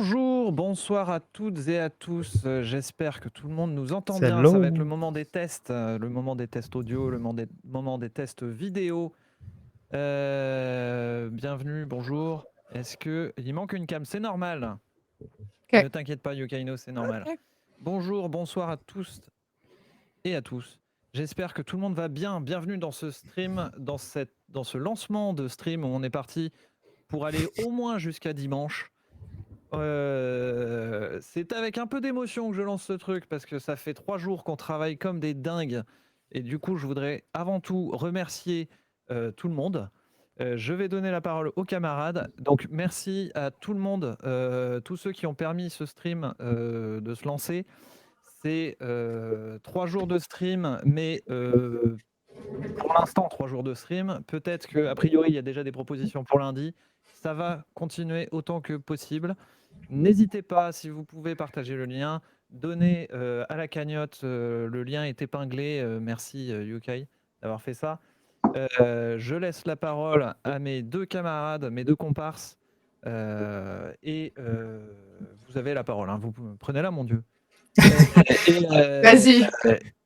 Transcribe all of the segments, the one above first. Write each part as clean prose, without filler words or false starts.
Bonjour, bonsoir à toutes et à tous. J'espère que tout le monde nous entend bien. Hello. Ça va être le moment des tests, le moment des tests audio, le moment des tests vidéo. Bienvenue, bonjour. Est-ce que il manque une cam? C'est normal. Ok. Ne t'inquiète pas, Yokaino, c'est normal. Ok. Bonjour, bonsoir à tous et à tous. J'espère que tout le monde va bien. Bienvenue dans ce stream, dans ce lancement de stream où on est parti pour aller au moins jusqu'à dimanche. C'est avec un peu d'émotion que je lance ce truc parce que ça fait 3 jours qu'on travaille comme des dingues et du coup je voudrais avant tout remercier tout le monde. Je vais donner la parole aux camarades. Donc merci à tout le monde, tous ceux qui ont permis ce stream de se lancer. C'est 3 jours de stream, mais pour l'instant 3 jours de stream. Peut-être qu'a priori il y a déjà des propositions pour lundi. Ça va continuer autant que possible. N'hésitez pas, si vous pouvez, partager le lien. Donnez à la cagnotte, le lien est épinglé. Merci Yokai d'avoir fait ça. Je laisse la parole à mes deux camarades, mes deux comparses. Et vous avez la parole, hein. Vous prenez-la, mon Dieu. Vas-y.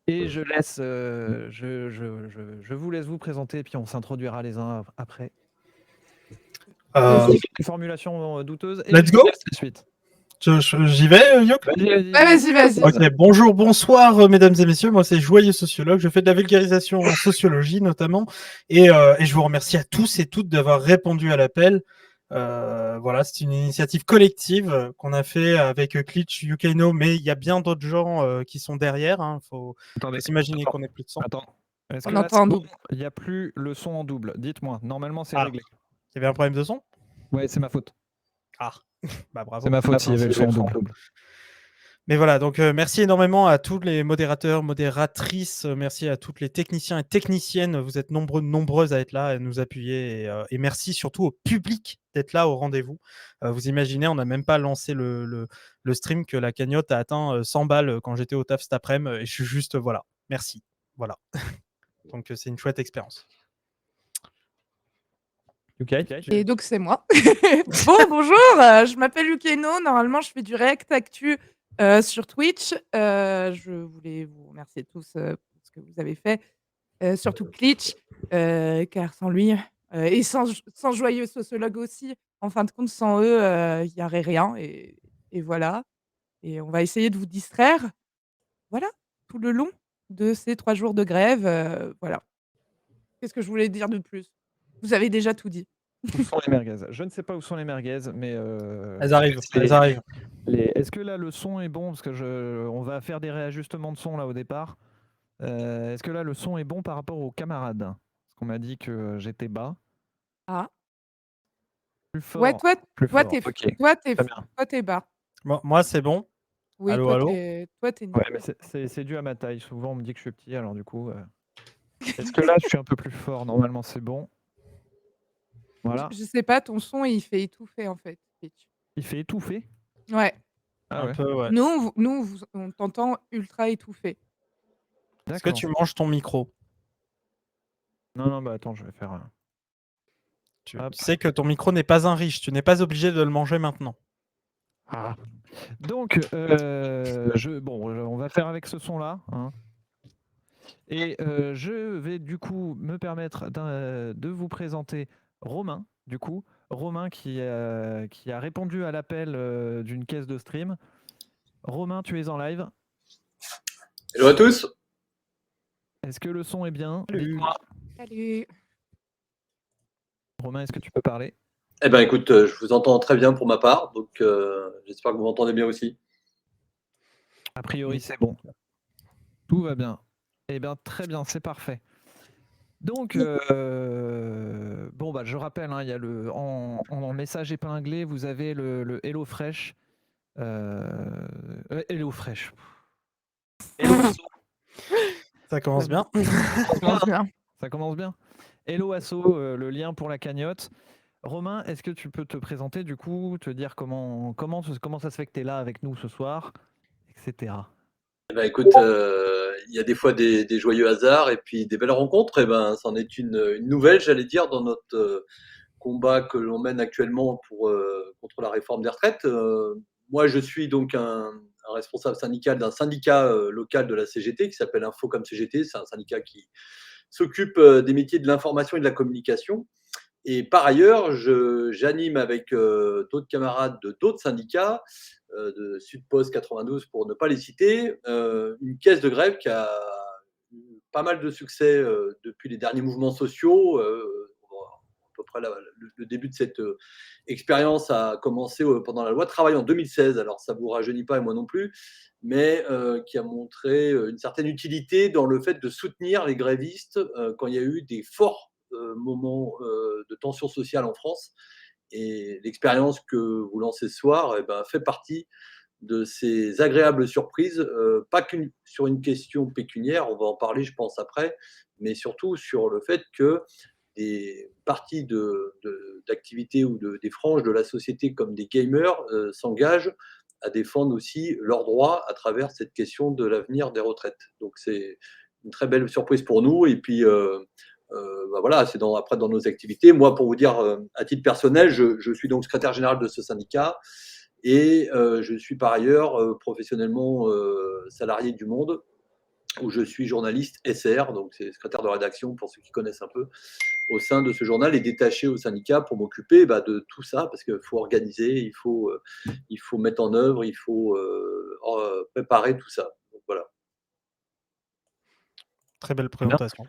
Et je laisse, je vous laisse vous présenter, puis on s'introduira les uns après. Une formulation douteuse. Et Let's go. la suite. J'y vais, Yok. Vas-y. Ok, bonjour, bonsoir, mesdames et messieurs. Moi, c'est Joyeux Sociologue. Je fais de la vulgarisation en sociologie, notamment. Et je vous remercie à tous et toutes d'avoir répondu à l'appel. Voilà, c'est une initiative collective qu'on a fait avec Klitsch, Yukaino, mais il y a bien d'autres gens qui sont derrière. Hein. Faut s'imaginer qu'on est plus de 100. Attends. Est-ce On que là, entend en c'est double. bon? Il n'y a plus le son en double. Dites-moi. Normalement, c'est Ah. réglé. Il y avait un problème de son? Ouais, c'est ma faute. Ah, bah bravo. C'est ma faute s'il y avait le son en double. Mais voilà, donc merci énormément à tous les modérateurs, modératrices, merci à toutes les techniciens et techniciennes. Vous êtes nombreuses à être là, à nous appuyer. Et merci surtout au public d'être là au rendez-vous. Vous imaginez, on n'a même pas lancé le stream que la cagnotte a atteint 100 balles quand j'étais au taf cet après-midi. Et je suis juste, voilà, merci. Voilà. Donc c'est une chouette expérience. Okay. Et donc, c'est moi. Bonjour, je m'appelle Yukaino. Normalement, je fais du React Actu sur Twitch. Je voulais vous remercier tous pour ce que vous avez fait. Surtout Klitsch, car sans lui, et sans Joyeux Sociologue aussi, en fin de compte, sans eux, il n'y aurait rien. Et voilà. Et on va essayer de vous distraire. Voilà, tout le long de ces 3 jours de grève. Voilà. Qu'est-ce que je voulais dire de plus? Vous avez déjà tout dit. Où sont les merguez? Je ne sais pas où sont les merguez, mais Elles arrivent, elles arrivent. Est-ce que là le son est bon? Parce que on va faire des réajustements de son là au départ. Est-ce que là le son est bon par rapport aux camarades? Parce qu'on m'a dit que j'étais bas. Ah. Plus fort. Ouais, toi, Ok. t'es bas. Moi, c'est bon. Oui, allô, toi, allô. toi, t'es Ouais, mais c'est dû à ma taille. Souvent, on me dit que je suis petit, alors du coup. Est-ce que là, je suis un peu plus fort? Normalement, c'est bon. Voilà. Je sais pas, ton son, il fait étouffer, en fait. Il fait étouffer? Ouais. Ah ouais. Peu, ouais. Nous, on t'entend ultra étouffé. Est-ce que tu manges ton micro? Non, bah attends, je vais faire. Tu sais que ton micro n'est pas un riche. Tu n'es pas obligé de le manger maintenant. Ah. Donc, on va faire avec ce son-là. Hein. Et je vais du coup me permettre de vous présenter Romain. Du coup, Romain qui a répondu à l'appel d'une caisse de stream. Romain, tu es en live. Hello à tous. Est-ce que le son est bien? Dites-moi. Salut. Romain, est-ce que tu peux parler? Eh ben écoute, je vous entends très bien pour ma part, donc j'espère que vous m'entendez bien aussi. A priori, c'est bon. Tout va bien. Eh bien, très bien, c'est parfait. Donc, je rappelle, hein, il y a en message épinglé, vous avez le Hello Fresh. Hello Fresh. Hello Asso. Ça commence bien. Ça commence bien. Hello Asso, le lien pour la cagnotte. Romain, est-ce que tu peux te présenter du coup, te dire comment ça se fait que tu es là avec nous ce soir, etc. Eh ben écoute, il y a des fois des joyeux hasards et puis des belles rencontres. Et ben, c'en est une nouvelle, j'allais dire, dans notre combat que l'on mène actuellement contre la réforme des retraites. Moi, je suis donc un responsable syndical d'un syndicat local de la CGT qui s'appelle Infocom CGT. C'est un syndicat qui s'occupe des métiers de l'information et de la communication. Et par ailleurs, j'anime avec d'autres camarades de d'autres syndicats, de Sudpost 92 pour ne pas les citer, une caisse de grève qui a eu pas mal de succès depuis les derniers mouvements sociaux. À peu près le début de cette expérience a commencé pendant la loi travail en 2016. Alors ça ne vous rajeunit pas et moi non plus, mais qui a montré une certaine utilité dans le fait de soutenir les grévistes quand il y a eu des forts moments de tension sociale en France. Et l'expérience que vous lancez ce soir fait partie de ces agréables surprises, pas sur une question pécuniaire, on va en parler je pense après, mais surtout sur le fait que des parties d'activités ou des franges de la société comme des gamers s'engagent à défendre aussi leurs droits à travers cette question de l'avenir des retraites. Donc c'est une très belle surprise pour nous. Et puis voilà, c'est après dans nos activités. Moi, pour vous dire, à titre personnel, je suis donc secrétaire général de ce syndicat et je suis par ailleurs professionnellement salarié du Monde, où je suis journaliste SR, donc c'est secrétaire de rédaction pour ceux qui connaissent un peu, au sein de ce journal et détaché au syndicat pour m'occuper de tout ça, parce qu'il faut organiser, il faut mettre en œuvre, il faut préparer tout ça. Donc voilà. Très belle présentation.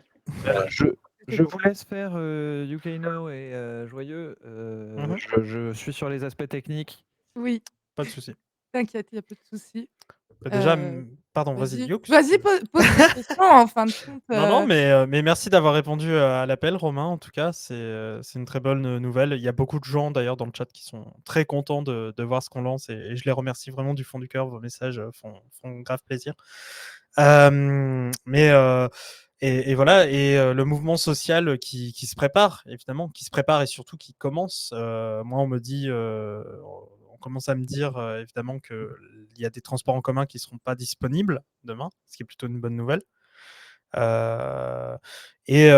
Je vous laisse faire Yukaino et Joyeux. Je suis sur les aspects techniques. Oui, Pas de souci. t'inquiète, il n'y a pas de souci. Déjà, pardon, vas-y, Youk. Vas-y, pose des questions en fin de compte. Non, mais merci d'avoir répondu à l'appel, Romain. En tout cas, c'est une très bonne nouvelle. Il y a beaucoup de gens d'ailleurs dans le chat qui sont très contents de voir ce qu'on lance et je les remercie vraiment du fond du cœur. Vos messages font grave plaisir. Et voilà, et le mouvement social qui se prépare, évidemment, qui se prépare et surtout qui commence. Moi, on me dit, on commence à me dire évidemment qu'il y a des transports en commun qui ne seront pas disponibles demain, ce qui est plutôt une bonne nouvelle. Et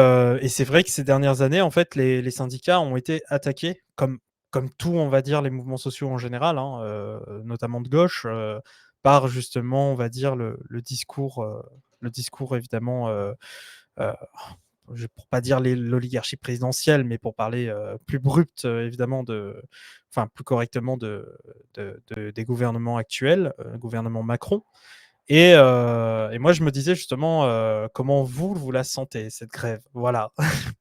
c'est vrai que ces dernières années, en fait, les syndicats ont été attaqués, comme tout, on va dire, les mouvements sociaux en général, hein, notamment de gauche, par justement, on va dire, le discours évidemment, pour pas dire l'oligarchie présidentielle, mais pour parler plus brut, évidemment, plus correctement des gouvernements actuels, gouvernement Macron. Et moi, je me disais justement, comment vous la sentez, cette grève? Voilà.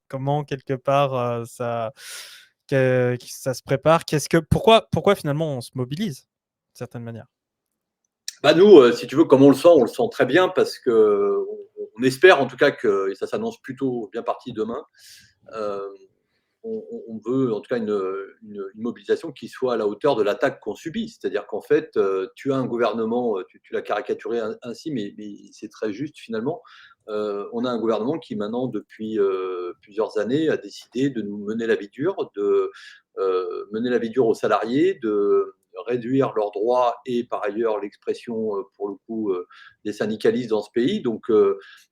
Comment, quelque part, ça se prépare? Pourquoi finalement on se mobilise, d'une certaine manière? Nous, si tu veux, comme on le sent très bien parce qu'on espère en tout cas que, et ça s'annonce plutôt bien parti demain, on veut en tout cas une mobilisation qui soit à la hauteur de l'attaque qu'on subit. C'est-à-dire qu'en fait, tu as un gouvernement, tu l'as caricaturé ainsi, mais c'est très juste finalement. On a un gouvernement qui maintenant, depuis plusieurs années, a décidé de nous mener la vie dure, de mener la vie dure aux salariés, de réduire leurs droits et par ailleurs l'expression, pour le coup, des syndicalistes dans ce pays. Donc,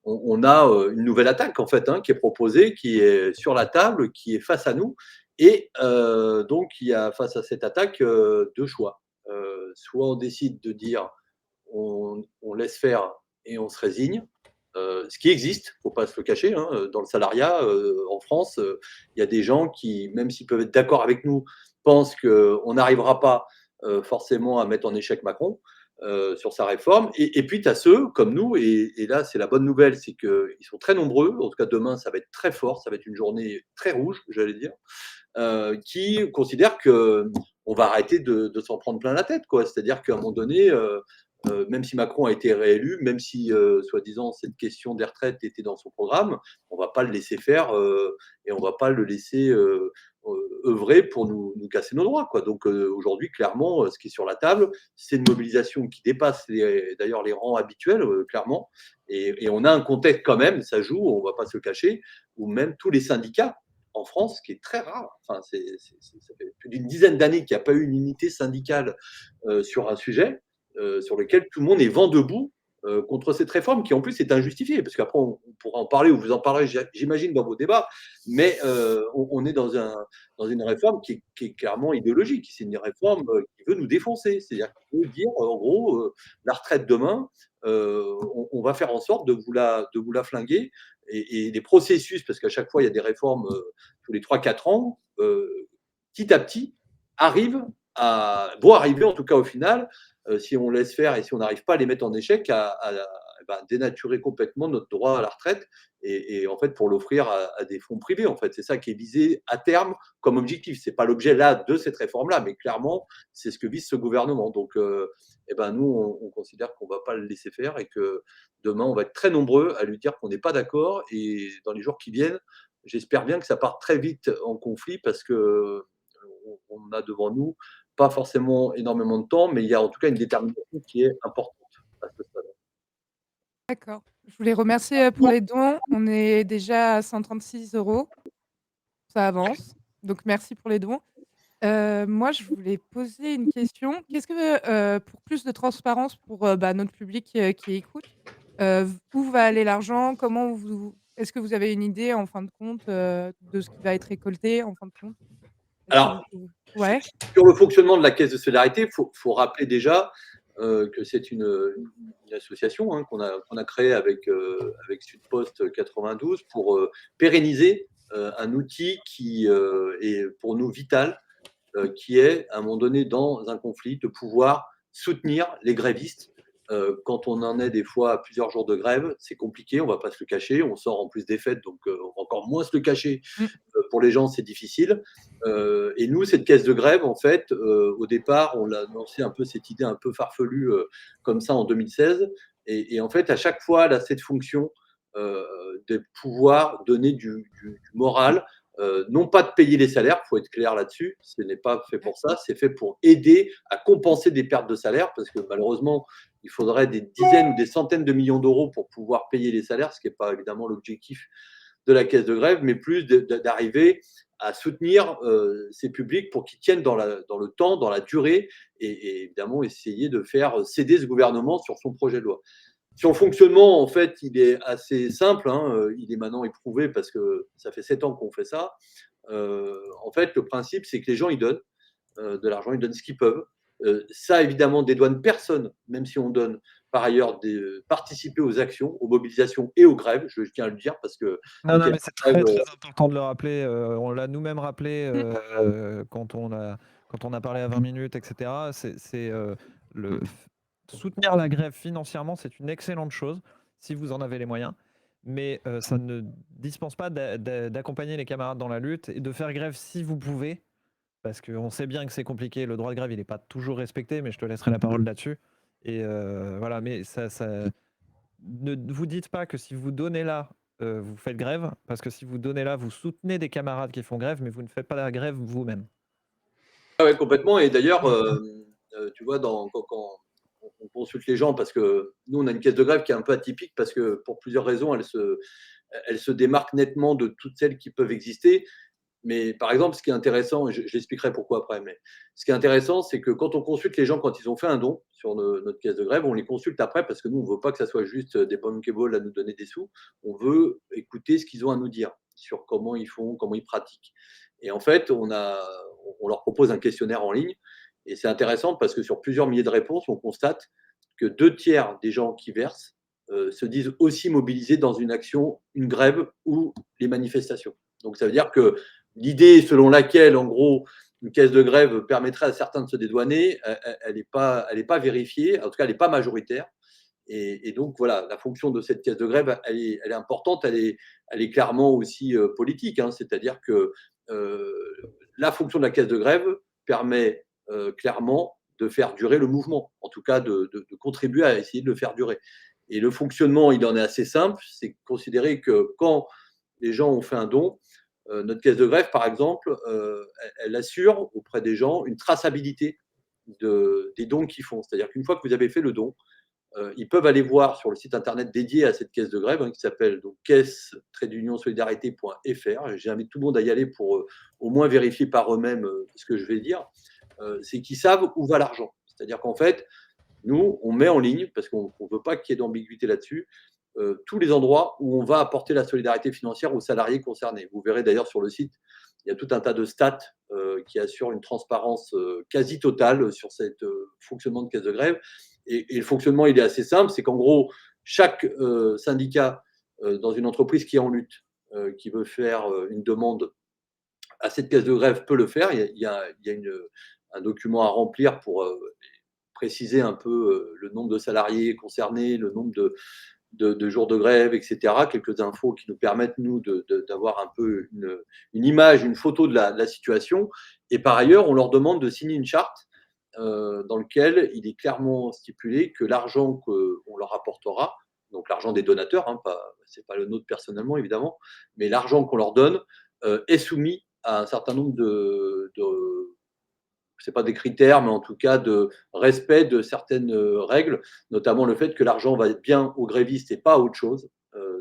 on a une nouvelle attaque en fait qui est proposée, qui est sur la table, qui est face à nous. Et donc, il y a face à cette attaque deux choix. Soit on décide de dire on laisse faire et on se résigne, ce qui existe, il ne faut pas se le cacher, dans le salariat en France, il y a des gens qui, même s'ils peuvent être d'accord avec nous, pensent qu'on n'arrivera pas forcément à mettre en échec Macron sur sa réforme. Et puis, tu as ceux comme nous, et là, c'est la bonne nouvelle, c'est qu'ils sont très nombreux. En tout cas, demain, ça va être très fort, ça va être une journée très rouge, j'allais dire, qui considèrent qu'on va arrêter de s'en prendre plein la tête, quoi. C'est-à-dire qu'à un moment donné, même si Macron a été réélu, même si, soi-disant, cette question des retraites était dans son programme, on ne va pas le laisser faire et on ne va pas le laisser œuvrer pour nous casser nos droits, quoi. Donc aujourd'hui, clairement, ce qui est sur la table, c'est une mobilisation qui dépasse d'ailleurs les rangs habituels, clairement. Et on a un contexte quand même, ça joue, on ne va pas se le cacher, où même tous les syndicats en France, ce qui est très rare, enfin, ça fait plus d'une dizaine d'années qu'il n'y a pas eu une unité syndicale sur un sujet, sur lequel tout le monde est vent debout contre cette réforme qui en plus est injustifiée, parce qu'après on pourra en parler ou vous en parlerez, j'imagine, dans vos débats, mais on est dans une réforme qui est clairement idéologique. C'est une réforme qui veut nous défoncer, c'est-à-dire qu'il veut dire en gros la retraite demain, on va faire en sorte de vous la flinguer et les processus, parce qu'à chaque fois il y a des réformes tous les 3-4 ans, petit à petit vont arriver en tout cas au final si on laisse faire et si on n'arrive pas à les mettre en échec, dénaturer complètement notre droit à la retraite et en fait pour l'offrir à des fonds privés. En fait, c'est ça qui est visé à terme comme objectif. C'est pas l'objet là de cette réforme-là, mais clairement c'est ce que vise ce gouvernement. Donc, nous on considère qu'on va pas le laisser faire et que demain on va être très nombreux à lui dire qu'on n'est pas d'accord. Et dans les jours qui viennent, j'espère bien que ça part très vite en conflit parce que on a devant nous pas forcément énormément de temps, mais il y a en tout cas une détermination qui est importante à ce stade. D'accord. Je voulais remercier, pour les dons. On est déjà à 136 €. Ça avance, donc merci pour les dons. Moi, je voulais poser une question. Qu'est-ce que, pour plus de transparence pour, notre public, qui écoute, où va aller l'argent? Comment vous est-ce que vous avez une idée en fin de compte, de ce qui va être récolté en fin de compte? Est-ce que vous Alors, pouvez ouais? sur le fonctionnement de la caisse de solidarité, il faut rappeler déjà que c'est une association qu'on a créée avec Sudpost 92 pour pérenniser un outil qui est pour nous vital, qui est, à un moment donné, dans un conflit, de pouvoir soutenir les grévistes. Quand on en est des fois à plusieurs jours de grève, c'est compliqué, on ne va pas se le cacher. On sort en plus des fêtes, donc on va encore moins se le cacher. Mmh. Pour les gens, c'est difficile. Et nous, cette caisse de grève, en fait, au départ, on l'a lancé un peu cette idée un peu farfelue comme ça en 2016. Et en fait, à chaque fois, elle a cette fonction de pouvoir donner du moral, non pas de payer les salaires, il faut être clair là-dessus, ce n'est pas fait pour ça, c'est fait pour aider à compenser des pertes de salaires, parce que malheureusement, il faudrait des dizaines ou des centaines de millions d'euros pour pouvoir payer les salaires, ce qui n'est pas évidemment l'objectif de la caisse de grève, mais plus d'arriver à soutenir ces publics pour qu'ils tiennent dans le temps, dans la durée, et évidemment essayer de faire céder ce gouvernement sur son projet de loi. Sur le fonctionnement, en fait, il est assez simple, il est maintenant éprouvé parce que ça fait 7 ans qu'on fait ça. En fait, le principe, c'est que les gens, ils donnent de l'argent, ils donnent ce qu'ils peuvent. Ça, évidemment, dédouane personne, même si on donne par ailleurs participer aux actions, aux mobilisations et aux grèves, je tiens à le dire, parce que Non, non, les mais c'est grèves, très, très important de le rappeler. On l'a nous-mêmes rappelé Mmh. quand on a parlé à 20 minutes, etc. Soutenir la grève financièrement, c'est une excellente chose si vous en avez les moyens. Mais ça ne dispense pas d'accompagner les camarades dans la lutte et de faire grève si vous pouvez. Parce qu'on sait bien que c'est compliqué. Le droit de grève, il n'est pas toujours respecté, mais je te laisserai la parole là-dessus. Et voilà, mais ne vous dites pas que si vous donnez là, vous faites grève, parce que si vous donnez là, vous soutenez des camarades qui font grève, mais vous ne faites pas la grève vous-même. ah ouais, complètement. Et d'ailleurs, tu vois, quand on consulte les gens, parce que nous, on a une caisse de grève qui est un peu atypique, parce que pour plusieurs raisons, elle se démarque nettement de toutes celles qui peuvent exister. Mais par exemple, ce qui est intéressant, et je l'expliquerai pourquoi après, mais ce qui est intéressant, c'est que quand on consulte les gens quand ils ont fait un don sur notre caisse de grève, on les consulte après parce que nous, on ne veut pas que ça soit juste des bankable à nous donner des sous. On veut écouter ce qu'ils ont à nous dire sur comment ils font, comment ils pratiquent. Et en fait, on leur propose un questionnaire en ligne. Et c'est intéressant parce que sur plusieurs milliers de réponses, on constate que 2 tiers des gens qui versent se disent aussi mobilisés dans une action, une grève ou les manifestations. Donc ça veut dire que l'idée selon laquelle, en gros, une caisse de grève permettrait à certains de se dédouaner, elle n'est pas vérifiée, en tout cas, elle n'est pas majoritaire. Et donc, voilà, la fonction de cette caisse de grève, elle est importante, elle est clairement aussi politique. C'est-à-dire que la fonction de la caisse de grève permet clairement de faire durer le mouvement, en tout cas de contribuer à essayer de le faire durer. Et le fonctionnement, il en est assez simple, c'est considérer que quand les gens ont fait un don, notre caisse de grève, par exemple, elle assure auprès des gens une traçabilité des dons qu'ils font. C'est-à-dire qu'une fois que vous avez fait le don, ils peuvent aller voir sur le site internet dédié à cette caisse de grève, qui s'appelle donc caisse-solidarité.fr. J'invite tout le monde à y aller pour au moins vérifier par eux-mêmes ce que je vais dire. C'est qu'ils savent où va l'argent. C'est-à-dire qu'en fait, Nous, on met en ligne, parce qu'on ne veut pas qu'il y ait d'ambiguïté là-dessus, tous les endroits où on va apporter la solidarité financière aux salariés concernés. Vous verrez d'ailleurs sur le site, il y a tout un tas de stats qui assurent une transparence quasi totale sur ce fonctionnement de caisse de grève. Et le fonctionnement, il est assez simple, c'est qu'en gros, chaque syndicat dans une entreprise qui est en lutte, qui veut faire une demande à cette caisse de grève peut le faire. Il y a un document à remplir pour préciser un peu le nombre de salariés concernés, le nombre de jours de grève, etc. Quelques infos qui nous permettent, nous, d'avoir un peu une image, une photo de la situation. Et par ailleurs, on leur demande de signer une charte dans laquelle il est clairement stipulé que l'argent qu'on leur apportera, donc l'argent des donateurs, hein, ce n'est pas le nôtre personnellement, évidemment, mais l'argent qu'on leur donne est soumis à un certain nombre c'est pas des critères, mais en tout cas de respect de certaines règles, notamment le fait que l'argent va être bien aux grévistes et pas à autre chose.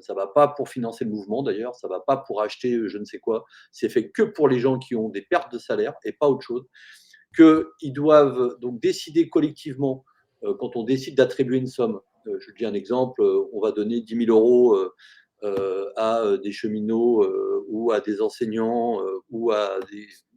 Ça va pas pour financer le mouvement d'ailleurs, ça va pas pour acheter je ne sais quoi. C'est fait que pour les gens qui ont des pertes de salaire et pas autre chose. Qu'ils doivent donc décider collectivement, quand on décide d'attribuer une somme. Je dis un exemple, on va donner 10 000 euros à des cheminots ou à des enseignants ou à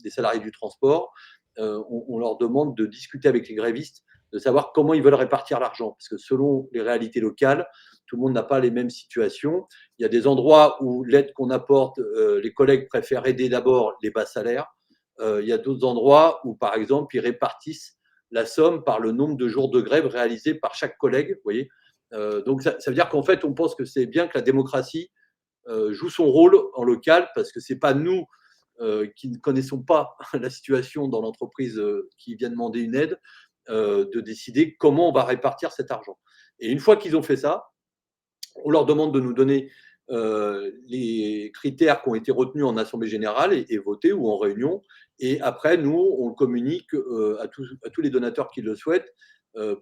des salariés du transport. On leur demande de discuter avec les grévistes, de savoir comment ils veulent répartir l'argent. Parce que selon les réalités locales, tout le monde n'a pas les mêmes situations. Il y a des endroits où l'aide qu'on apporte, les collègues préfèrent aider d'abord les bas salaires. Il y a d'autres endroits où, par exemple, ils répartissent la somme par le nombre de jours de grève réalisés par chaque collègue. Vous voyez, donc ça veut dire qu'en fait, on pense que c'est bien que la démocratie joue son rôle en local, parce que c'est pas nous qui ne connaissons pas la situation dans l'entreprise qui vient demander une aide, de décider comment on va répartir cet argent. Et une fois qu'ils ont fait ça, on leur demande de nous donner les critères qui ont été retenus en assemblée générale et votés ou en réunion. Et après, nous, on le communique à tous les donateurs qui le souhaitent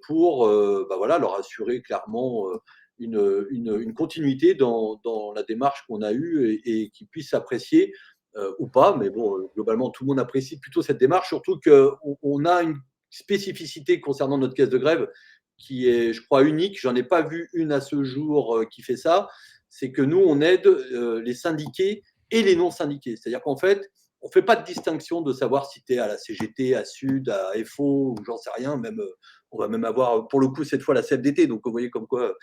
pour voilà, leur assurer clairement une continuité dans la démarche qu'on a eue et qu'ils puissent s'apprécier ou pas. Mais bon, globalement, tout le monde apprécie plutôt cette démarche, surtout qu'on a une spécificité concernant notre caisse de grève qui est, je crois, unique. J'en ai pas vu une à ce jour qui fait ça. C'est que nous, on aide les syndiqués et les non syndiqués. C'est-à-dire qu'en fait, on ne fait pas de distinction de savoir si tu es à la CGT, à Sud, à FO, ou j'en sais rien. Même, on va même avoir, pour le coup, cette fois la CFDT. Donc, vous voyez comme quoi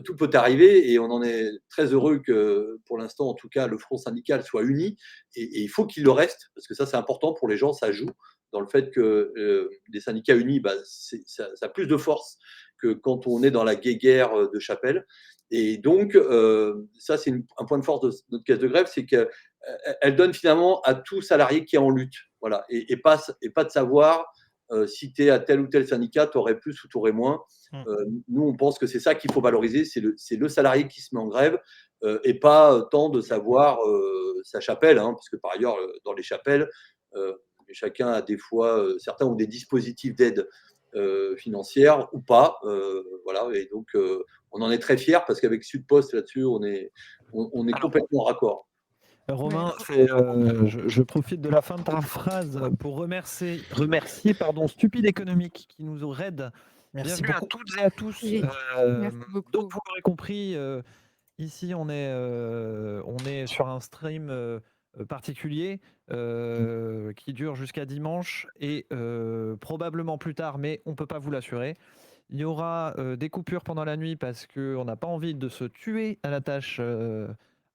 tout peut arriver. Et on en est très heureux que, pour l'instant, en tout cas, le front syndical soit uni. Et il faut qu'il le reste, parce que ça, c'est important pour les gens. Ça joue dans le fait que les syndicats unis, ça a plus de force que quand on est dans la guéguerre de Chapelle. Et donc, ça, c'est un point de force de notre caisse de grève, c'est qu'elle donne finalement à tout salarié qui est en lutte. Voilà. Et pas de savoir si tu es à tel ou tel syndicat, tu aurais plus ou tu aurais moins. Nous, on pense que c'est ça qu'il faut valoriser, c'est le salarié qui se met en grève et pas tant de savoir sa chapelle, hein, parce que par ailleurs, dans les chapelles, chacun a des fois, certains ont des dispositifs d'aide financière ou pas. Voilà, et donc on en est très fiers parce qu'avec Sudpost là-dessus, on est complètement raccord. Romain, je profite de la fin de ta phrase pour remercier Stupide Économique qui nous raide. Merci Bienvenue beaucoup. à toutes et à tous. Oui, merci beaucoup. Donc vous l'aurez compris, ici on est sur un stream particulier qui dure jusqu'à dimanche et probablement plus tard, mais on ne peut pas vous l'assurer. Il y aura des coupures pendant la nuit parce qu'on n'a pas envie de se tuer à la tâche.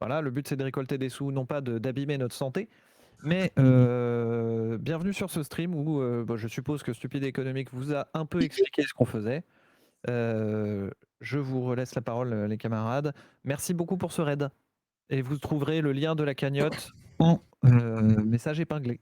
Voilà, le but c'est de récolter des sous, non pas d'abîmer notre santé. Mais bienvenue sur ce stream où je suppose que Stupide Économique vous a un peu expliqué ce qu'on faisait. Je vous relaisse la parole, les camarades. Merci beaucoup pour ce raid. Et vous trouverez le lien de la cagnotte en message épinglé.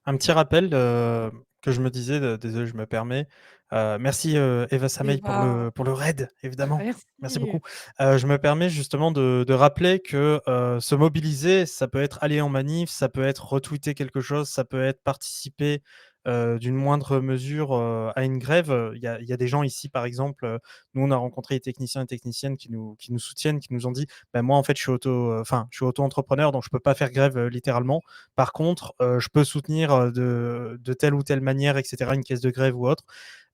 Un petit rappel que je me disais, désolé, je me permets. Merci Eva Samey pour le raid, évidemment. Merci beaucoup. Je me permets justement de rappeler que se mobiliser, ça peut être aller en manif, ça peut être retweeter quelque chose, ça peut être participer d'une moindre mesure à une grève. Il y a des gens ici, par exemple, nous on a rencontré des techniciens et techniciennes qui nous soutiennent, qui nous ont dit moi en fait je suis auto-entrepreneur, donc je peux pas faire grève littéralement. Par contre, je peux soutenir de telle ou telle manière, etc., une caisse de grève ou autre.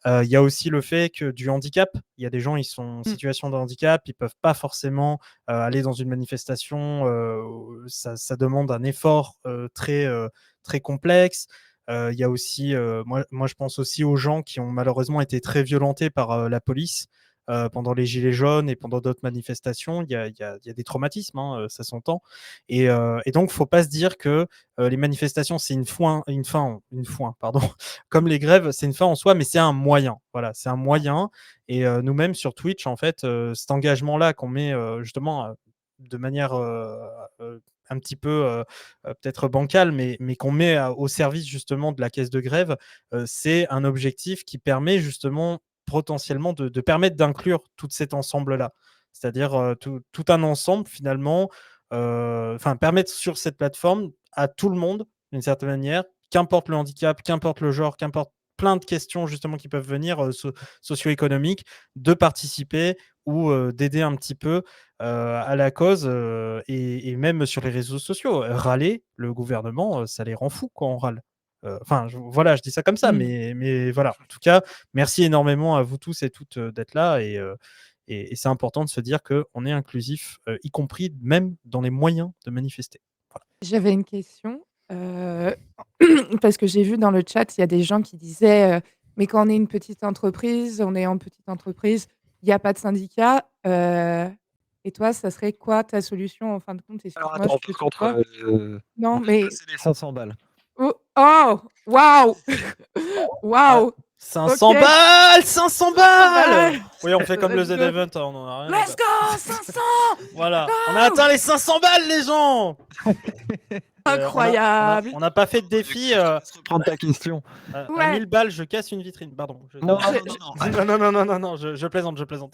Il y a aussi le fait que du handicap, il y a des gens, ils sont en Mmh. situation de handicap, ils peuvent pas forcément aller dans une manifestation, ça demande un effort très complexe. Il y a aussi, moi je pense aussi aux gens qui ont malheureusement été très violentés par la police pendant les Gilets jaunes et pendant d'autres manifestations. Il y a des traumatismes, hein, ça s'entend. Et donc, faut pas se dire que les manifestations, c'est pardon, comme les grèves, c'est une fin en soi, mais c'est un moyen. Voilà, c'est un moyen. Et nous-mêmes sur Twitch, en fait, cet engagement-là qu'on met justement de manière un petit peu peut-être bancale, mais qu'on met au service justement de la caisse de grève, c'est un objectif qui permet justement potentiellement de permettre d'inclure tout cet ensemble-là. C'est-à-dire tout un ensemble finalement, enfin permettre sur cette plateforme à tout le monde, d'une certaine manière, qu'importe le handicap, qu'importe le genre, qu'importe plein de questions justement qui peuvent venir socio-économiques, de participer ou d'aider un petit peu à la cause et même sur les réseaux sociaux. Râler, le gouvernement, ça les rend fous quand on râle. Enfin, voilà, je dis ça comme ça, Mmh. mais voilà. En tout cas, merci énormément à vous tous et toutes d'être là et c'est important de se dire qu'on est inclusif, y compris même dans les moyens de manifester. Voilà. J'avais une question, heu, parce que j'ai vu dans le chat, il y a des gens qui disaient, «Mais quand on est une petite entreprise, on est en petite entreprise, il y a pas de syndicat», et toi, ça serait quoi ta solution en fin de compte? Alors Excuse-moi, attends, je te par contre, tutoie. on Non, vient de mais passer les 500 balles. oh! Oh! Waouh! Ah, Waouh! 500 OK, balles! 500 500 balles! balles! Oui, on fait comme le Let's go! Z-Event, hein, on en a rien à Let's battre. go! 500! Voilà, on a Go! atteint les 500 balles, les gens! Incroyable! On n'a pas fait de défi. Reprendre ta question. À Ouais, 1000 balles, je casse une vitrine. Pardon. Non, je non, je non, non, non. Non, je plaisante, je plaisante.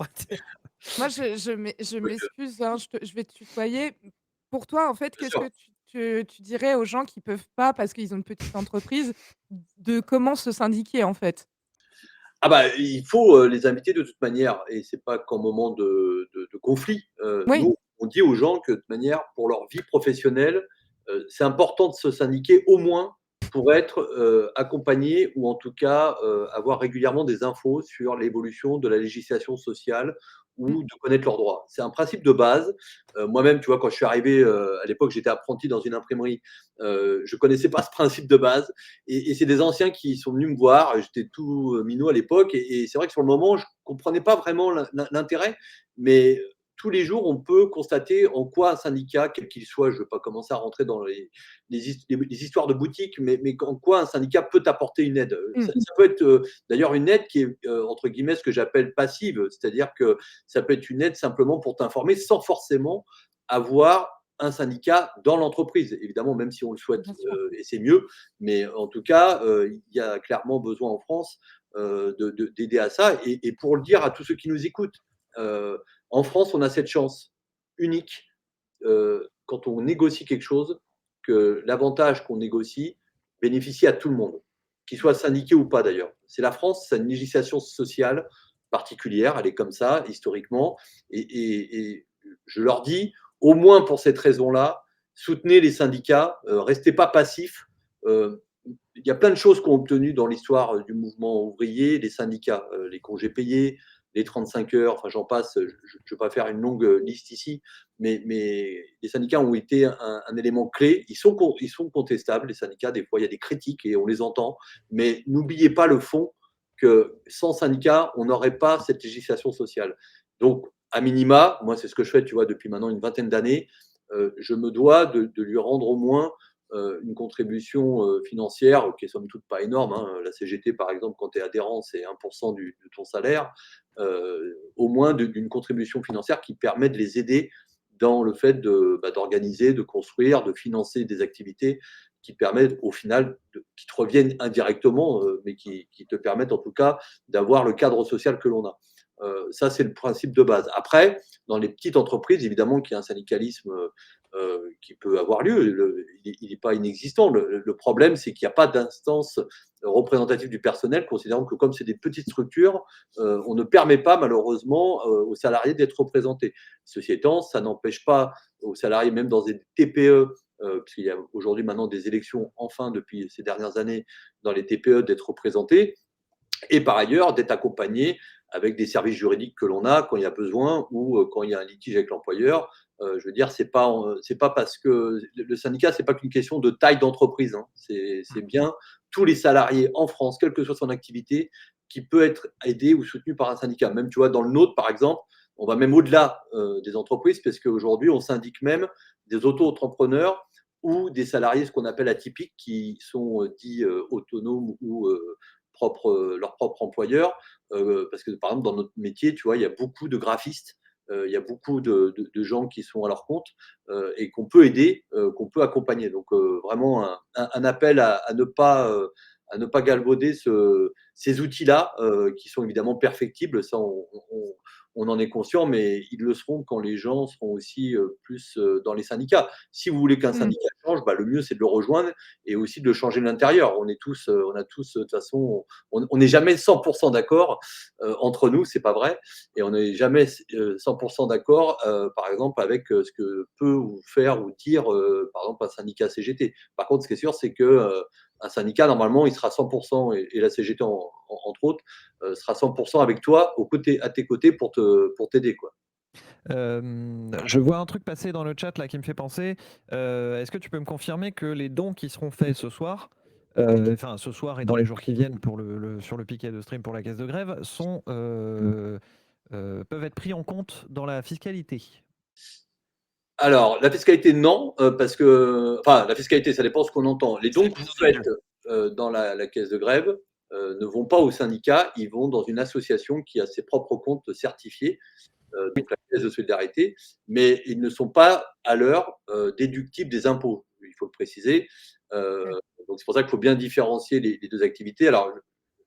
moi, je m'excuse, hein, je vais te tutoyer. Pour toi, en fait, Bien qu'est-ce sûr. que tu dirais aux gens qui peuvent pas, parce qu'ils ont une petite entreprise, de comment se syndiquer, en fait? Ah bah, il faut, les inviter de toute manière et c'est pas qu'en moment de conflit. Oui. Nous, on dit aux gens que de toute manière, pour leur vie professionnelle, c'est important de se syndiquer au moins pour être, accompagné ou en tout cas, avoir régulièrement des infos sur l'évolution de la législation sociale Mmh. ou de connaître leurs droits. C'est un principe de base. Moi-même, tu vois, quand je suis arrivé, à l'époque, j'étais apprenti dans une imprimerie, je connaissais pas ce principe de base et c'est des anciens qui sont venus me voir. J'étais tout minot à l'époque et c'est vrai que sur le moment, je comprenais pas vraiment l'intérêt, mais tous les jours, on peut constater en quoi un syndicat, quel qu'il soit, je ne veux pas commencer à rentrer dans les histoires de boutique, mais en quoi un syndicat peut apporter une aide. Mmh. Ça peut être d'ailleurs une aide qui est, entre guillemets, ce que j'appelle passive, c'est-à-dire que ça peut être une aide simplement pour t'informer sans forcément avoir un syndicat dans l'entreprise. Évidemment, même si on le souhaite, Bien sûr. et c'est mieux, mais en tout cas, il y a clairement besoin en France d'aider à ça. Et pour le dire à tous ceux qui nous écoutent, en France, on a cette chance unique quand on négocie quelque chose, que l'avantage qu'on négocie bénéficie à tout le monde, qu'il soit syndiqué ou pas d'ailleurs. C'est la France, c'est une législation sociale particulière, elle est comme ça historiquement, et je leur dis, au moins pour cette raison-là, soutenez les syndicats, restez pas passifs. Euh, il y a plein de choses qu'on a obtenues dans l'histoire du mouvement ouvrier, les syndicats, les congés payés, les 35 heures, enfin j'en passe, je ne vais pas faire une longue liste ici, mais les syndicats ont été un élément clé. Ils sont contestables, les syndicats, des fois il y a des critiques et on les entend, mais n'oubliez pas le fond que sans syndicats, on n'aurait pas cette législation sociale. Donc, à minima, moi c'est ce que je fais, tu vois, depuis maintenant une vingtaine d'années, je me dois de lui rendre au moins une contribution financière qui est somme toute pas énorme. Hein. La CGT, par exemple, quand tu es adhérent, c'est 1% de ton salaire. Au moins d'une contribution financière qui permet de les aider dans le fait d'organiser, de construire, de financer des activités qui permettent au final, qui te reviennent indirectement, mais qui te permettent en tout cas d'avoir le cadre social que l'on a. Ça, c'est le principe de base. Après, dans les petites entreprises, évidemment qu'il y a un syndicalisme qui peut avoir lieu. Il n'est pas inexistant. Le problème, c'est qu'il n'y a pas d'instance représentative du personnel, considérant que comme c'est des petites structures, on ne permet pas malheureusement aux salariés d'être représentés. Ceci étant, ça n'empêche pas aux salariés, même dans des TPE, puisqu'il y a aujourd'hui maintenant des élections, enfin depuis ces dernières années, dans les TPE d'être représentés. Et par ailleurs, d'être accompagné avec des services juridiques que l'on a quand il y a besoin ou quand il y a un litige avec l'employeur. Je veux dire, c'est pas parce que le syndicat, c'est pas qu'une question de taille d'entreprise, hein. C'est bien tous les salariés en France, quelle que soit son activité, qui peut être aidé ou soutenu par un syndicat. Même, tu vois, dans le nôtre, par exemple, on va même au-delà des entreprises, parce qu'aujourd'hui, on syndique même des auto-entrepreneurs ou des salariés, ce qu'on appelle atypiques, qui sont dits autonomes ou leur propre employeur. Parce que, par exemple, dans notre métier, tu vois, il y a beaucoup de graphistes, il y a beaucoup de gens qui sont à leur compte et qu'on peut aider, qu'on peut accompagner. Donc, vraiment, un appel à ne pas galvauder ces outils-là, qui sont évidemment perfectibles. Ça, on en est conscient, mais ils le seront quand les gens seront aussi plus dans les syndicats. Si vous voulez qu'un Mmh. syndicat change, bah, le mieux, c'est de le rejoindre et aussi de le changer de l'intérieur. On a tous, de toute façon, on n'est jamais 100% d'accord entre nous, c'est pas vrai, et on n'est jamais 100% d'accord, par exemple, avec ce que peut ou faire ou dire, par exemple, un syndicat CGT. Par contre, ce qui est sûr, c'est que un syndicat, normalement, il sera 100%, et la CGT entre autres, sera 100% avec toi, à tes côtés pour t'aider, quoi. Je vois un truc passer dans le chat là qui me fait penser. Est-ce que tu peux me confirmer que les dons qui seront faits ce soir, enfin ce soir et dans les jours qui viennent pour sur le piquet de stream pour la caisse de grève, peuvent être pris en compte dans la fiscalité? Alors, la fiscalité, non, parce que, enfin, la fiscalité, ça dépend ce qu'on entend. Les dons que vous faites dans la caisse de grève ne vont pas au syndicat, ils vont dans une association qui a ses propres comptes certifiés, donc la caisse de solidarité, mais ils ne sont pas à l'heure déductibles des impôts, il faut le préciser. Ouais. Donc c'est pour ça qu'il faut bien différencier les deux activités. Alors,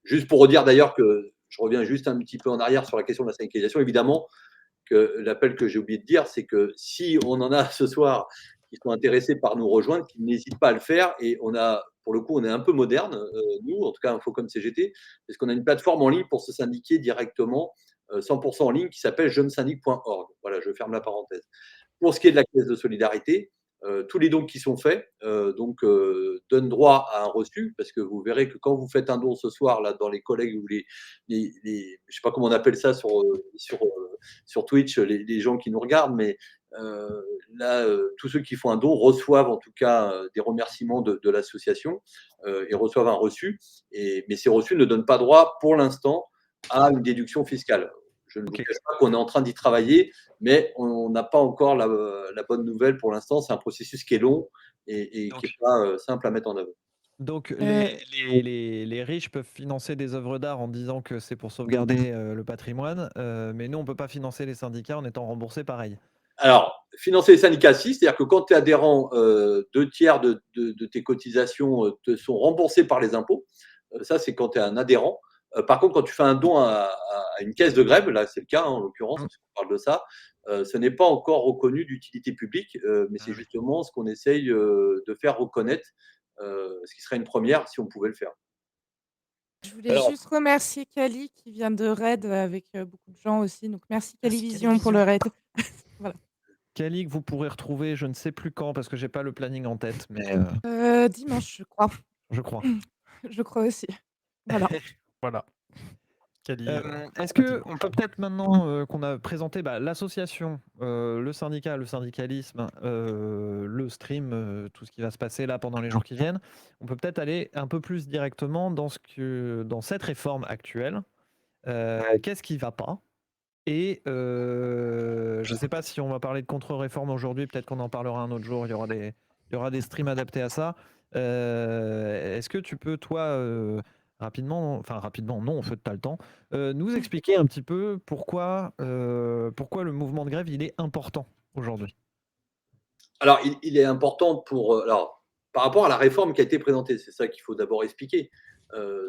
juste pour redire d'ailleurs que je reviens juste un petit peu en arrière sur la question de la syndicalisation, évidemment, que l'appel que j'ai oublié de dire, c'est que si on en a ce soir qui sont intéressés par nous rejoindre, qu'ils n'hésitent pas à le faire. Et pour le coup, on est un peu moderne, nous, en tout cas Infocom CGT, parce qu'on a une plateforme en ligne pour se syndiquer directement, 100% en ligne, qui s'appelle jeunessyndic.org. Voilà, je ferme la parenthèse. Pour ce qui est de la caisse de solidarité, tous les dons qui sont faits donnent droit à un reçu, parce que vous verrez que quand vous faites un don ce soir là dans les collègues ou je sais pas comment on appelle ça sur Twitch, les gens qui nous regardent, mais là, tous ceux qui font un don reçoivent en tout cas des remerciements de l'association et reçoivent un reçu. Mais ces reçus ne donnent pas droit pour l'instant à une déduction fiscale. Je ne vous Ok. cache pas qu'on est en train d'y travailler, mais on n'a pas encore la bonne nouvelle pour l'instant. C'est un processus qui est long et qui Donc, n'est pas simple à mettre en œuvre. donc Euh, les riches peuvent financer des œuvres d'art en disant que c'est pour sauvegarder le patrimoine, mais nous on peut pas financer les syndicats en étant remboursés pareil. Alors, financer les syndicats, si, c'est-à-dire que quand tu es adhérent, 2 tiers de tes cotisations te sont remboursés par les impôts. Ça, c'est quand tu es un adhérent. Par contre, quand tu fais un don à une caisse de grève, là, c'est le cas, hein, en l'occurrence, Mm. parce qu'on parle de ça, ce n'est pas encore reconnu d'utilité publique, mais Ah c'est oui. justement ce qu'on essaye de faire reconnaître, ce qui serait une première si on pouvait le faire. je voulais Alors, juste remercier Kali qui vient de Raid avec beaucoup de gens aussi. Donc merci merci Calivision pour le raid. Voilà. Cali, que vous pourrez retrouver, je ne sais plus quand, parce que j'ai pas le planning en tête, mais Dimanche, je crois. je crois. Je crois aussi. Voilà. Voilà. Kali, Est-ce que on peut peut-être maintenant qu'on a présenté l'association, le syndicat, le syndicalisme, le stream, tout ce qui va se passer là pendant les jours qui viennent, on peut peut-être aller un peu plus directement dans cette réforme actuelle. Qu'est-ce qui va pas? Et je ne sais pas si on va parler de contre-réforme aujourd'hui, peut-être qu'on en parlera un autre jour, il y aura des streams adaptés à ça. Est-ce que tu peux, toi, rapidement, non, en fait, tu as le temps, nous expliquer un petit peu pourquoi le mouvement de grève, il est important aujourd'hui? Alors, il est important alors, par rapport à la réforme qui a été présentée, c'est ça qu'il faut d'abord expliquer.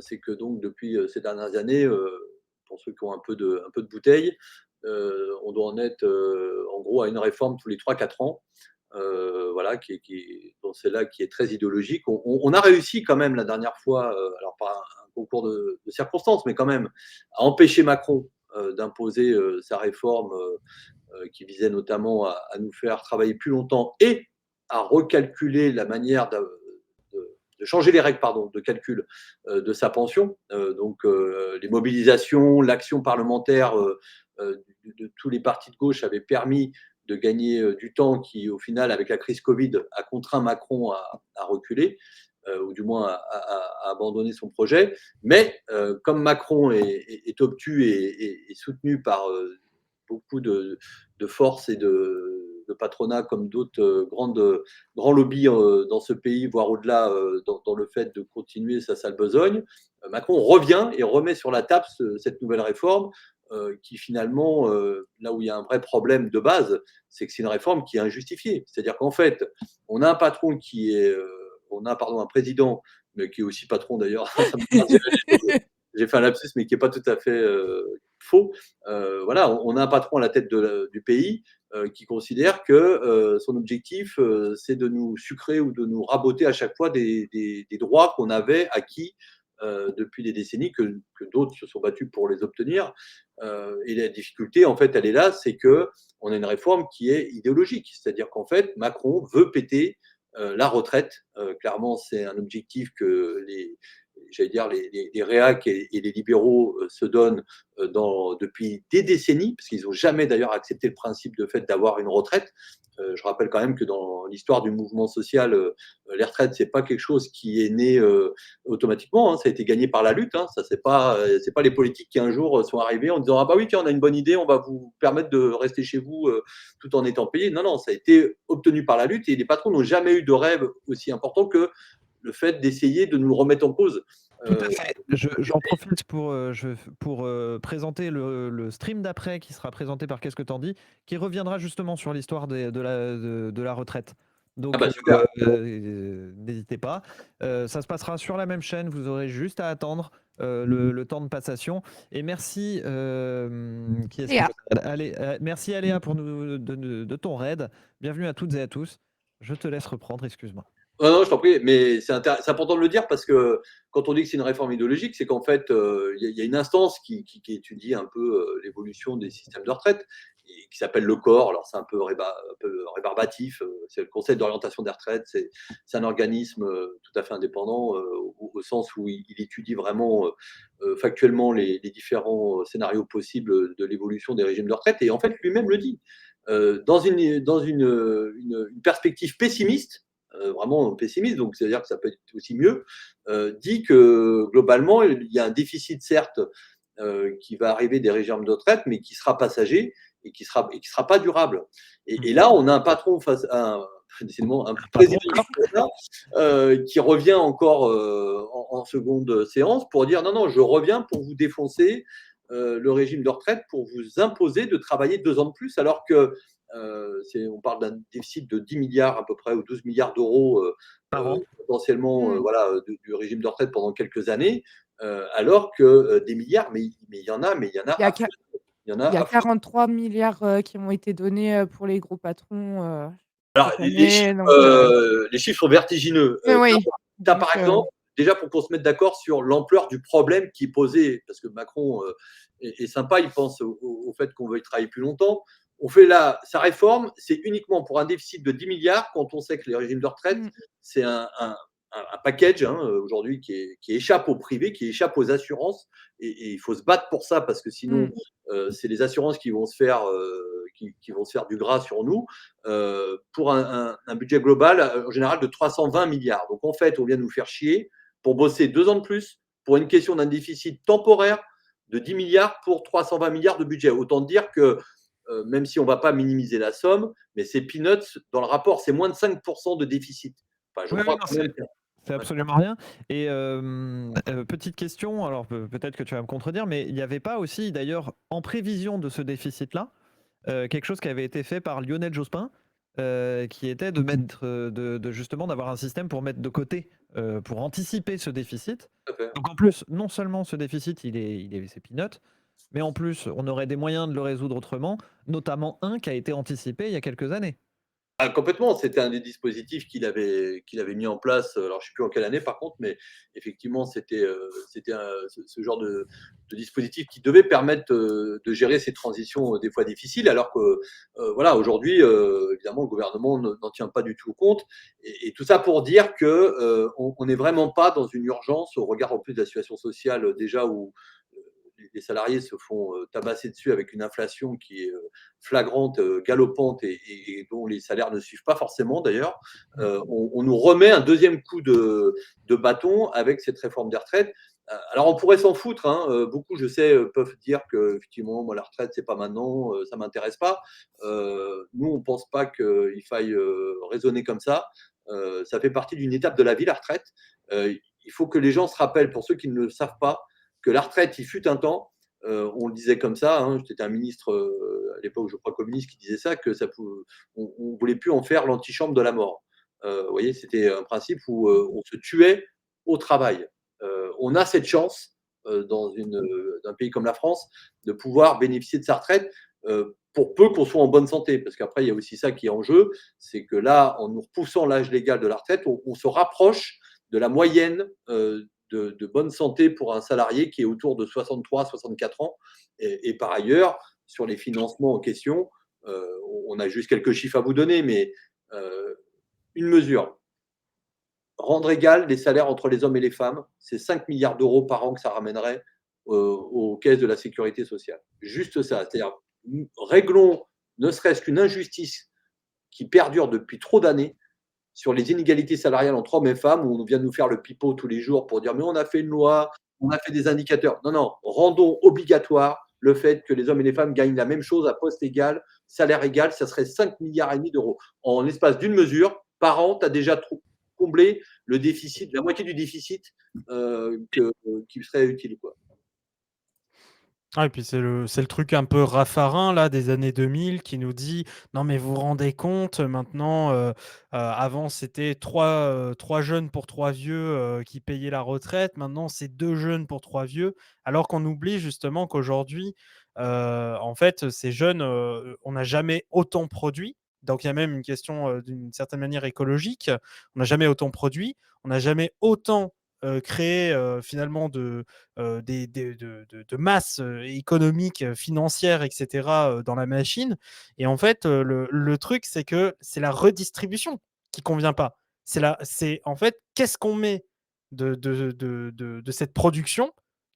C'est que donc depuis ces dernières années, pour ceux qui ont un peu de bouteille, on doit en être en gros à une réforme tous les 3-4 ans. Voilà, dont celle-là qui est très idéologique. On a réussi quand même la dernière fois, alors pas un concours de circonstances, mais quand même, à empêcher Macron d'imposer sa réforme qui visait notamment à nous faire travailler plus longtemps et à recalculer la manière de changer les règles de calcul de sa pension. Donc les mobilisations, l'action parlementaire de tous les partis de gauche avait permis de gagner du temps qui, au final, avec la crise Covid, a contraint Macron à reculer, ou du moins à abandonner son projet. Mais comme Macron est obtus et soutenu par beaucoup de forces et de patronat comme d'autres grands lobbies dans ce pays, voire au-delà, dans le fait de continuer sa sale besogne, Macron revient et remet sur la table cette nouvelle réforme qui finalement, là où il y a un vrai problème de base, c'est que c'est une réforme qui est injustifiée. C'est-à-dire qu'en fait, on a un patron un président, mais qui est aussi patron d'ailleurs, j'ai fait un lapsus, mais qui n'est pas tout à fait faux. Voilà, on a un patron à la tête du pays qui considère que son objectif, c'est de nous sucrer ou de nous raboter à chaque fois des droits qu'on avait acquis depuis des décennies, que d'autres se sont battus pour les obtenir. Et la difficulté, en fait, elle est là, c'est qu'on a une réforme qui est idéologique. C'est-à-dire qu'en fait, Macron veut péter la retraite. Clairement, c'est un objectif que les réacs et les libéraux se donnent depuis des décennies, parce qu'ils n'ont jamais d'ailleurs accepté le principe de fait d'avoir une retraite. Je rappelle quand même que dans l'histoire du mouvement social, les retraites, c'est pas quelque chose qui est né automatiquement, hein, ça a été gagné par la lutte. Hein, ça, c'est pas les politiques qui un jour sont arrivés en disant ah bah oui, tiens, on a une bonne idée, on va vous permettre de rester chez vous tout en étant payé. Non, ça a été obtenu par la lutte et les patrons n'ont jamais eu de rêve aussi important que le fait d'essayer de nous le remettre en cause. Tout à fait. J'en profite pour présenter le stream d'après qui sera présenté par Qu'est-ce que t'en dis, qui reviendra justement sur l'histoire de la retraite. Donc super. n'hésitez pas. Ça se passera sur la même chaîne, vous aurez juste à attendre le temps de passation. Et merci, merci Aléa pour de ton raid. Bienvenue à toutes et à tous. Je te laisse reprendre, excuse-moi. Non, je t'en prie, mais c'est important de le dire parce que quand on dit que c'est une réforme idéologique, c'est qu'en fait, il y a une instance qui étudie un peu l'évolution des systèmes de retraite et qui s'appelle le COR. Alors, c'est un peu rébarbatif. C'est le Conseil d'orientation des retraites. C'est un organisme tout à fait indépendant au sens où il étudie vraiment factuellement les différents scénarios possibles de l'évolution des régimes de retraite. Et en fait, lui-même le dit. Dans une perspective pessimiste, vraiment pessimiste, donc c'est-à-dire que ça peut être aussi mieux, dit que globalement, il y a un déficit, certes, qui va arriver des régimes de retraite, mais qui sera passager et qui sera pas durable. Et là, on a un patron décidément un président qui revient encore en seconde séance pour dire non, je reviens pour vous défoncer le régime de retraite, pour vous imposer de travailler 2 ans de plus, alors que on parle d'un déficit de 10 milliards à peu près, ou 12 milliards d'euros potentiellement du régime de retraite pendant quelques années, alors que des milliards, mais il y en a. Il y a 43 milliards qui ont été donnés pour les gros patrons. Alors, les chiffres sont vertigineux. Oui. Par exemple, déjà pour qu'on se mette d'accord sur l'ampleur du problème qui est posé, parce que Macron est sympa, il pense au fait qu'on veuille travailler plus longtemps. On fait là, sa réforme, c'est uniquement pour un déficit de 10 milliards, quand on sait que les régimes de retraite, c'est un package aujourd'hui qui échappe au privé, qui échappe aux assurances, et il faut se battre pour ça, parce que sinon, c'est les assurances qui vont se faire du gras sur nous, pour un budget global en général de 320 milliards. Donc en fait, on vient nous faire chier pour bosser 2 ans de plus pour une question d'un déficit temporaire de 10 milliards pour 320 milliards de budget. Autant dire que même si on ne va pas minimiser la somme, mais c'est peanuts dans le rapport, c'est moins de 5% de déficit. Enfin, je crois que c'est absolument rien. Et petite question, alors peut-être que tu vas me contredire, mais il n'y avait pas aussi, d'ailleurs, en prévision de ce déficit-là, quelque chose qui avait été fait par Lionel Jospin, qui était justement d'avoir un système pour mettre de côté, pour anticiper ce déficit. Donc en plus, non seulement ce déficit, c'est peanut, mais en plus, on aurait des moyens de le résoudre autrement, notamment un qui a été anticipé il y a quelques années. Ah complètement, c'était un des dispositifs qu'il avait mis en place, alors je ne sais plus en quelle année par contre, mais effectivement c'était ce genre de dispositif qui devait permettre, de gérer ces transitions, des fois difficiles alors que, voilà aujourd'hui, évidemment le gouvernement n'en tient pas du tout compte et tout ça pour dire que, on n'est vraiment pas dans une urgence au regard en plus de la situation sociale, déjà où, les salariés se font, tabasser dessus avec une inflation qui est, flagrante, galopante et dont les salaires ne suivent pas forcément d'ailleurs. On nous remet un deuxième coup de bâton avec cette réforme des retraites. Alors on pourrait s'en foutre, hein, beaucoup je sais, peuvent dire qu'effectivement moi la retraite c'est pas maintenant, ça m'intéresse pas. Nous on pense pas qu'il faille, raisonner comme ça. Ça fait partie d'une étape de la vie la retraite. Il faut que les gens se rappellent, pour ceux qui ne le savent pas, que la retraite, il fut un temps, on le disait comme ça, hein, c'était un ministre à l'époque, je crois communiste, qui disait ça, que ça on ne voulait plus en faire l'antichambre de la mort. Vous voyez, c'était un principe où on se tuait au travail. On a cette chance d'un pays comme la France de pouvoir bénéficier de sa retraite pour peu qu'on soit en bonne santé, parce qu'après il y a aussi ça qui est en jeu, c'est que là, en nous repoussant l'âge légal de la retraite, on se rapproche de la moyenne de bonne santé pour un salarié qui est autour de 63-64 ans. Et par ailleurs, sur les financements en question, on a juste quelques chiffres à vous donner, mais une mesure, rendre égal les salaires entre les hommes et les femmes, c'est 5 milliards d'euros par an que ça ramènerait aux caisses de la sécurité sociale. Juste ça, c'est-à-dire réglons ne serait-ce qu'une injustice qui perdure depuis trop d'années sur les inégalités salariales entre hommes et femmes, où on vient de nous faire le pipeau tous les jours pour dire mais on a fait une loi, on a fait des indicateurs. Non, non, rendons obligatoire le fait que les hommes et les femmes gagnent la même chose à poste égal, salaire égal, ça serait 5 milliards et demi d'euros. En l'espace d'une mesure, par an, tu as déjà comblé le déficit, la moitié du déficit qui serait utile. Quoi. Ah et puis c'est le truc un peu Raffarin là des années 2000 qui nous dit: «Non mais vous vous rendez compte, maintenant, avant c'était 3 jeunes pour 3 vieux, qui payaient la retraite, maintenant c'est 2 jeunes pour 3 vieux». Alors qu'on oublie justement qu'aujourd'hui, en fait, ces jeunes, on n'a jamais autant produit. Donc il y a même une question, d'une certaine manière écologique. On n'a jamais autant produit, on n'a jamais autant, créé, finalement de masse économique, financière, et cetera, dans la machine. Et en fait, le truc, c'est que c'est la redistribution qui convient pas. C'est en fait, qu'est-ce qu'on met de cette production?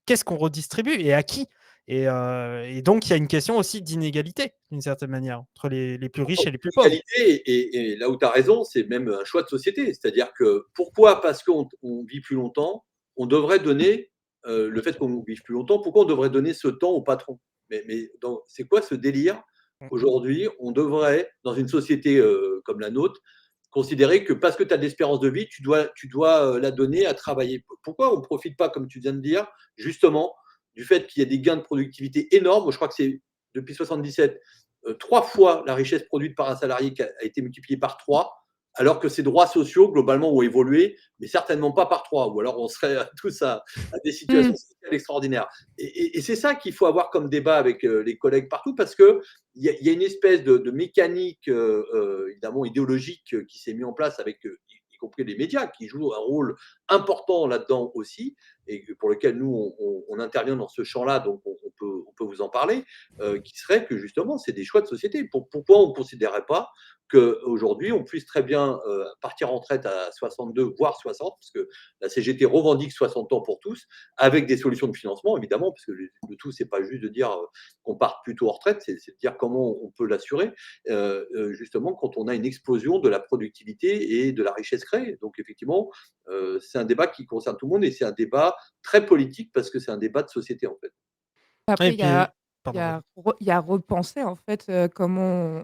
Qu'est-ce qu'on redistribue et à qui? Et donc il y a une question aussi d'inégalité, d'une certaine manière, entre les plus riches et les plus pauvres. L'égalité et là où tu as raison, c'est même un choix de société. C'est-à-dire que pourquoi? Parce qu'on vit plus longtemps, on devrait donner, le fait qu'on vive plus longtemps, pourquoi on devrait donner ce temps au patron? Mais c'est quoi ce délire? Mmh. Aujourd'hui, on devrait, dans une société, comme la nôtre, considérer que parce que tu as de l'espérance de vie, tu dois la donner à travailler. Pourquoi on ne profite pas, comme tu viens de dire, justement, du fait qu'il y a des gains de productivité énormes? Moi, je crois que c'est depuis 77 3 fois la richesse produite par un salarié qui a été multipliée par 3, alors que ses droits sociaux, globalement, ont évolué, mais certainement pas par 3, ou alors on serait tous à des situations Mmh. sociales extraordinaires. Et c'est ça qu'il faut avoir comme débat avec les collègues partout, parce qu'il y a une espèce de mécanique, évidemment, idéologique qui s'est mise en place avec, y compris les médias, qui jouent un rôle important là-dedans aussi, et pour lequel nous, on intervient dans ce champ-là, donc on peut vous en parler, qui serait que justement, c'est des choix de société. Pourquoi on ne considérerait pas qu'aujourd'hui, on puisse très bien partir en retraite à 62, voire 60, parce que la CGT revendique 60 ans pour tous, avec des solutions de financement, évidemment, parce que le tout, c'est pas juste de dire qu'on parte plutôt en retraite, c'est de dire comment on peut l'assurer, justement, quand on a une explosion de la productivité et de la richesse créée. Donc, effectivement, c'est un débat qui concerne tout le monde et c'est un débat très politique parce que c'est un débat de société, en fait. Et Après, il y puis a il y pardon, a vas-y. il y a repenser, en fait, comment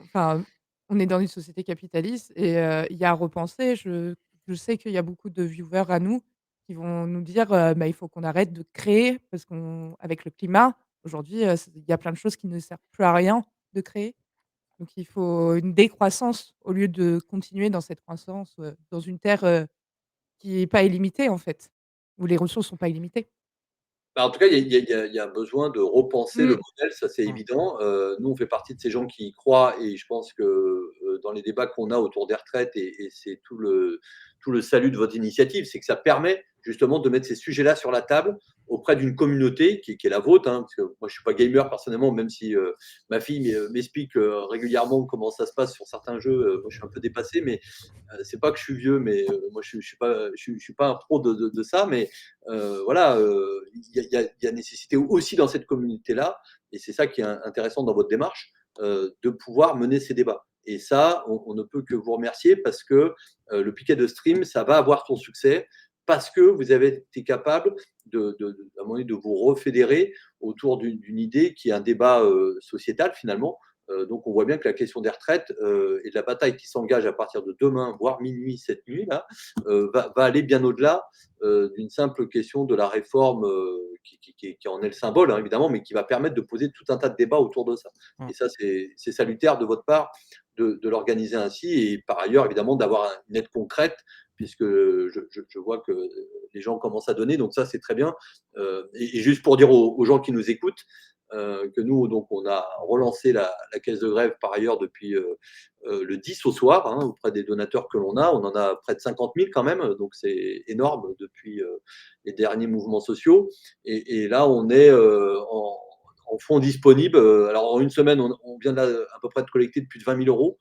on est dans une société capitaliste et il y a à repenser. Je sais qu'il y a beaucoup de viewers à nous qui vont nous dire, bah, il faut qu'on arrête de créer parce qu'avec le climat, aujourd'hui, il y a plein de choses qui ne servent plus à rien de créer. Donc il faut une décroissance au lieu de continuer dans cette croissance, dans une terre, qui est pas illimitée, en fait, où les ressources sont pas illimitées. Bah, en tout cas, il y a un besoin de repenser le Mmh. modèle, ça c'est Mmh. évident. Nous, on fait partie de ces gens qui y croient et je pense que, dans les débats qu'on a autour des retraites et c'est tout le salut de votre initiative, c'est que ça permet justement de mettre ces sujets-là sur la table auprès d'une communauté qui est la vôtre, hein. Parce que moi, je suis pas gamer personnellement, même si, ma fille m'explique, régulièrement comment ça se passe sur certains jeux, moi je suis un peu dépassé, mais c'est pas que je suis vieux, mais moi je suis pas un pro de ça, mais voilà, il y a nécessité aussi dans cette communauté-là, et c'est ça qui est intéressant dans votre démarche, de pouvoir mener ces débats. Et ça, on ne peut que vous remercier parce que le piquet de stream, ça va avoir son succès parce que vous avez été capable à un moment donné, de vous refédérer autour d'une idée qui est un débat sociétal finalement. Donc on voit bien que la question des retraites et de la bataille qui s'engage à partir de demain, voire minuit, cette nuit, là, va aller bien au-delà d'une simple question de la réforme qui en est le symbole, hein, évidemment, mais qui va permettre de poser tout un tas de débats autour de ça. Mmh. Et ça, c'est salutaire de votre part de l'organiser ainsi et par ailleurs, évidemment, d'avoir une aide concrète puisque je vois que les gens commencent à donner, donc ça, c'est très bien. Et juste pour dire aux gens qui nous écoutent, que nous, donc, on a relancé la caisse de grève par ailleurs depuis le 10 au soir, hein, auprès des donateurs que l'on a. On en a près de 50 000 quand même, donc c'est énorme depuis les derniers mouvements sociaux. Et là, on est en fonds disponibles. Alors, en une semaine, on vient là, à peu près de collecter de plus de 20 000 euros.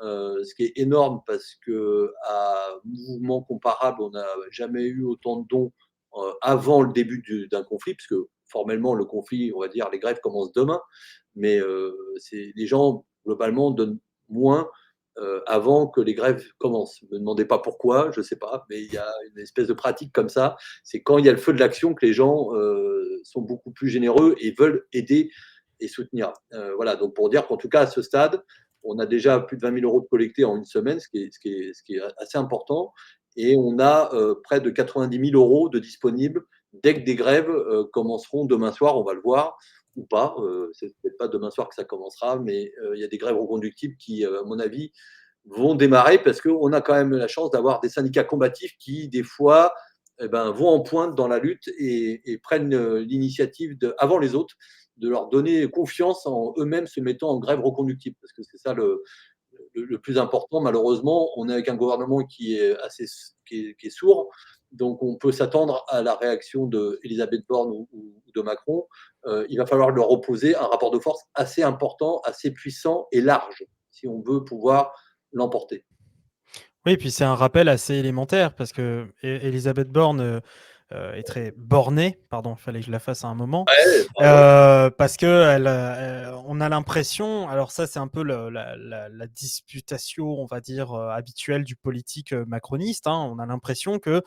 Ce qui est énorme parce qu'à mouvement comparable, on n'a jamais eu autant de dons avant le début d'un conflit, puisque formellement, le conflit, on va dire, les grèves commencent demain, mais les gens, globalement, donnent moins avant que les grèves commencent. Ne me demandez pas pourquoi, je ne sais pas, mais il y a une espèce de pratique comme ça. C'est quand il y a le feu de l'action que les gens sont beaucoup plus généreux et veulent aider et soutenir. Voilà, donc pour dire qu'en tout cas, à ce stade, on a déjà plus de 20 000 euros de collectés en une semaine, ce qui est assez important. Et on a près de 90 000 euros de disponibles dès que des grèves commenceront demain soir, on va le voir, ou pas. C'est peut-être pas demain soir que ça commencera, mais il y a des grèves reconductibles qui, à mon avis, vont démarrer parce qu'on a quand même la chance d'avoir des syndicats combatifs qui, des fois, eh ben, vont en pointe dans la lutte et prennent l'initiative avant les autres de leur donner confiance en eux-mêmes se mettant en grève reconductible. Parce que c'est ça le plus important. Malheureusement, on est avec un gouvernement qui est sourd. Donc, on peut s'attendre à la réaction d'Elisabeth Borne ou de Macron. Il va falloir leur opposer un rapport de force assez important, assez puissant et large, si on veut pouvoir l'emporter. Oui, puis c'est un rappel assez élémentaire parce que Elisabeth Borne est très bornée, pardon, il fallait que je la fasse à un moment, Ouais, pardon. parce que on a l'impression, alors ça c'est un peu la disputation, on va dire, habituelle du politique macroniste, hein, on a l'impression que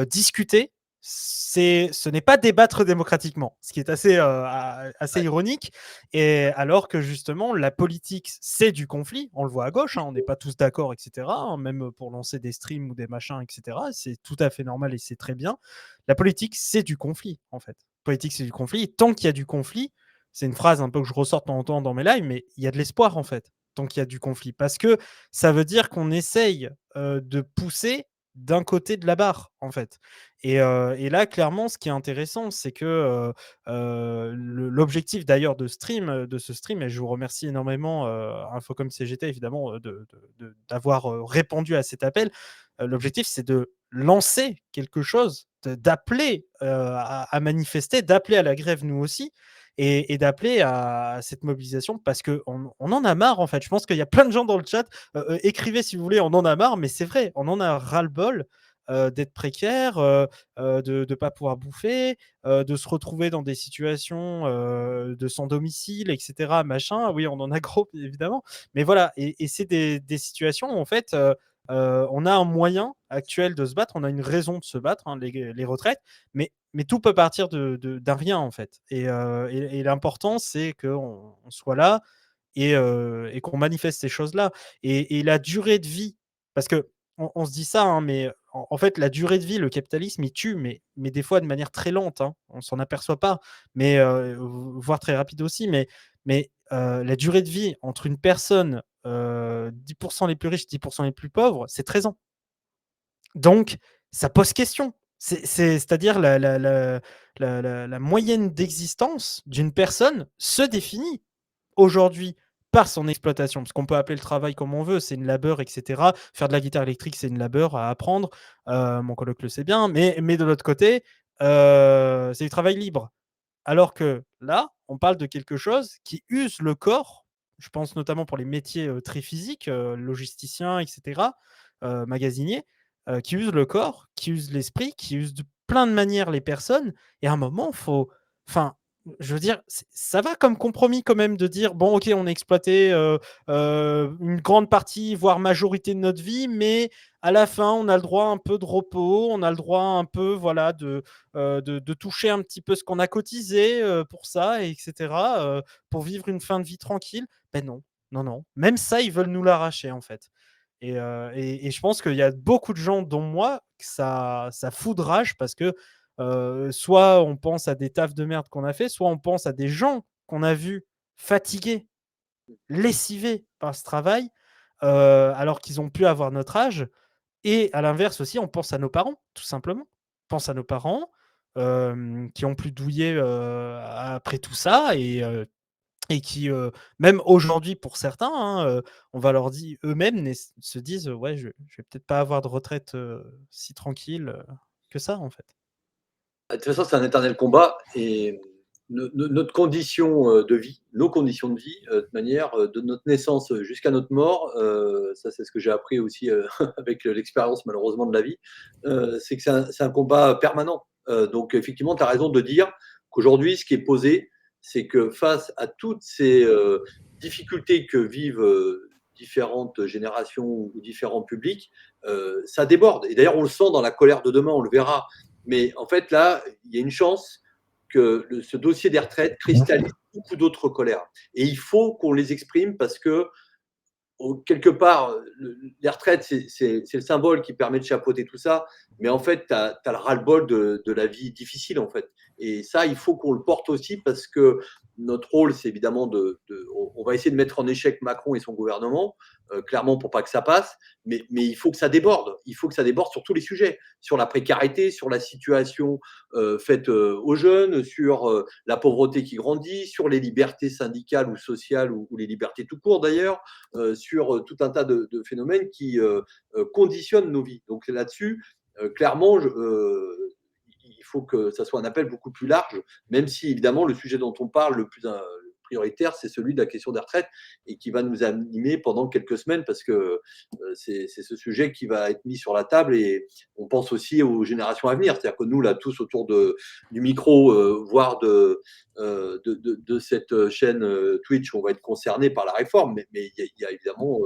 discuter, ce n'est pas débattre démocratiquement, ce qui est assez Ouais. ironique, et alors que justement la politique c'est du conflit, on le voit à gauche, hein, on n'est pas tous d'accord, etc., hein, même pour lancer des streams ou des machins, etc., c'est tout à fait normal et c'est très bien. La politique c'est du conflit en fait. La politique c'est du conflit, et tant qu'il y a du conflit, c'est une phrase un peu que je ressors de temps en temps dans mes lives, mais il y a de l'espoir en fait, tant qu'il y a du conflit, parce que ça veut dire qu'on essaye de pousser d'un côté de la barre en fait. Et là, clairement, ce qui est intéressant, c'est que l'objectif d'ailleurs de ce stream, et je vous remercie énormément, Infocom CGT, évidemment, d'avoir répondu à cet appel. L'objectif, c'est de lancer quelque chose, d'appeler à manifester, d'appeler à la grève, nous aussi, et d'appeler à cette mobilisation parce qu'on en a marre, en fait. Je pense qu'il y a plein de gens dans le chat. Écrivez si vous voulez, on en a marre, mais c'est vrai, on en a ras-le-bol d'être précaire, de ne pas pouvoir bouffer, de se retrouver dans des situations de sans domicile, etc. Machin. Oui, on en a gros, évidemment. Mais voilà, et c'est des situations où, en fait, on a un moyen actuel de se battre, on a une raison de se battre, hein, les retraites, mais tout peut partir d'un rien, en fait. Et l'important, c'est qu'on soit là et qu'on manifeste ces choses-là. Et la durée de vie, parce que on se dit ça, hein, mais en fait, la durée de vie, le capitalisme, il tue, mais des fois de manière très lente, hein, on s'en aperçoit pas, mais voire très rapide aussi. Mais la durée de vie entre une personne, 10% les plus riches, 10% les plus pauvres, c'est 13 ans. Donc, ça pose question. C'est-à-dire la moyenne d'existence d'une personne se définit aujourd'hui par son exploitation. Parce qu'on peut appeler le travail comme on veut, c'est une labeur, etc. Faire de la guitare électrique, c'est une labeur à apprendre. Mon coloc le sait bien. Mais de l'autre côté, c'est du travail libre. Alors que là, on parle de quelque chose qui use le corps. Je pense notamment pour les métiers très physiques, logisticiens, etc., magasiniers, qui usent le corps, qui usent l'esprit, qui usent de plein de manières les personnes. Et à un moment, faut. Enfin, je veux dire, ça va comme compromis quand même de dire bon, ok, on a exploité une grande partie, voire majorité de notre vie, mais à la fin, on a le droit un peu de repos, on a le droit un peu, voilà, de toucher un petit peu ce qu'on a cotisé pour ça, etc., pour vivre une fin de vie tranquille. Ben non, non, non. Même ça, ils veulent nous l'arracher, en fait. Et je pense qu'il y a beaucoup de gens, dont moi, que ça fout de rage parce que soit on pense à des tafs de merde qu'on a fait, soit on pense à des gens qu'on a vus fatigués, lessivés par ce travail, alors qu'ils ont pu avoir notre âge. Et à l'inverse aussi, on pense à nos parents, tout simplement. On pense à nos parents qui ont pu douiller après tout ça et qui, même aujourd'hui pour certains, hein, on va leur dire eux-mêmes se disent ouais, je vais peut-être pas avoir de retraite si tranquille que ça, en fait. De toute façon, c'est un éternel combat et notre condition de vie, nos conditions de vie, de manière, de notre naissance jusqu'à notre mort, ça c'est ce que j'ai appris aussi avec l'expérience malheureusement de la vie, c'est que c'est un combat permanent. Donc effectivement, tu as raison de dire qu'aujourd'hui, ce qui est posé, c'est que face à toutes ces difficultés que vivent différentes générations ou différents publics, ça déborde. Et d'ailleurs, on le sent dans la colère de demain, on le verra. Mais en fait, là, il y a une chance que ce dossier des retraites cristallise beaucoup d'autres colères. Et il faut qu'on les exprime parce que, quelque part, les retraites, c'est le symbole qui permet de chapeauter tout ça. Mais en fait, tu as le ras-le-bol de la vie difficile, en fait. Et ça, il faut qu'on le porte aussi parce que notre rôle, c'est évidemment on va essayer de mettre en échec Macron et son gouvernement, clairement pour pas que ça passe, mais il faut que ça déborde. Il faut que ça déborde sur tous les sujets, sur la précarité, sur la situation faite aux jeunes, sur la pauvreté qui grandit, sur les libertés syndicales ou sociales ou les libertés tout court d'ailleurs, sur tout un tas de phénomènes qui conditionnent nos vies. Donc là-dessus, clairement, il faut que ça soit un appel beaucoup plus large, même si évidemment le sujet dont on parle le plus prioritaire, c'est celui de la question des retraites et qui va nous animer pendant quelques semaines parce que c'est ce sujet qui va être mis sur la table et on pense aussi aux générations à venir. C'est-à-dire que nous, là, tous autour du micro, voire de cette chaîne Twitch, on va être concernés par la réforme, mais il y a évidemment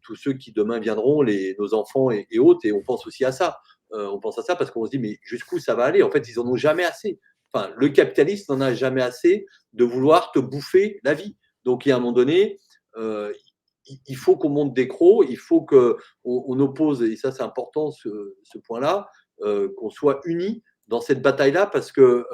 tous ceux qui demain viendront, nos enfants et autres, et on pense aussi à ça. On pense à ça parce qu'on se dit, mais jusqu'où ça va aller? En fait, ils n'en ont jamais assez. Enfin, le capitaliste n'en a jamais assez de vouloir te bouffer la vie. Donc, il y a un moment donné, il faut qu'on monte des crocs, il faut qu'on oppose, et ça c'est important ce point-là, qu'on soit unis dans cette bataille-là parce que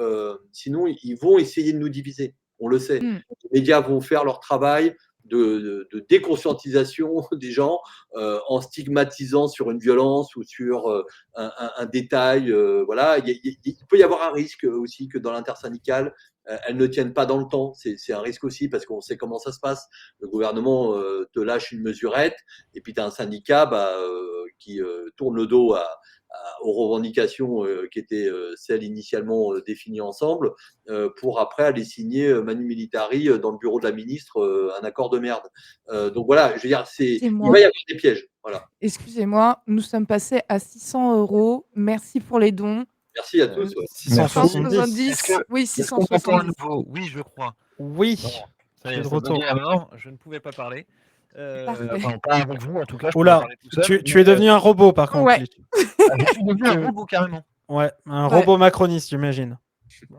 sinon ils vont essayer de nous diviser. On le sait. Les médias vont faire leur travail de déconscientisation des gens en stigmatisant sur une violence ou sur un détail. Voilà, il peut y avoir un risque aussi que dans l'intersyndical, elles ne tiennent pas dans le temps. C'est un risque aussi parce qu'on sait comment ça se passe. Le gouvernement te lâche une mesurette et puis tu as un syndicat qui tourne le dos aux revendications qui étaient celles initialement définies ensemble pour après aller signer Manu Militari dans le bureau de la ministre un accord de merde. Donc voilà, je veux dire, il va y avoir des pièges. Voilà. Excusez-moi, nous sommes passés à 600 €. Merci pour les dons. Merci à tous. Ouais. 670. Oui, Est-ce qu'on m'entend à 670. nouveau? Oui, je crois. Oui, Bon, ça y je suis est, de ça retour. buguait à mort, je ne pouvais pas parler. Parfait. Enfin, pas avec vous, en tout cas, je pouvais Oula, parler tout seul. tu es devenu un robot par contre. Ouais. Lich. Je suis devenu un robot carrément. Ouais, un Ouais. robot macroniste, j'imagine. Bon,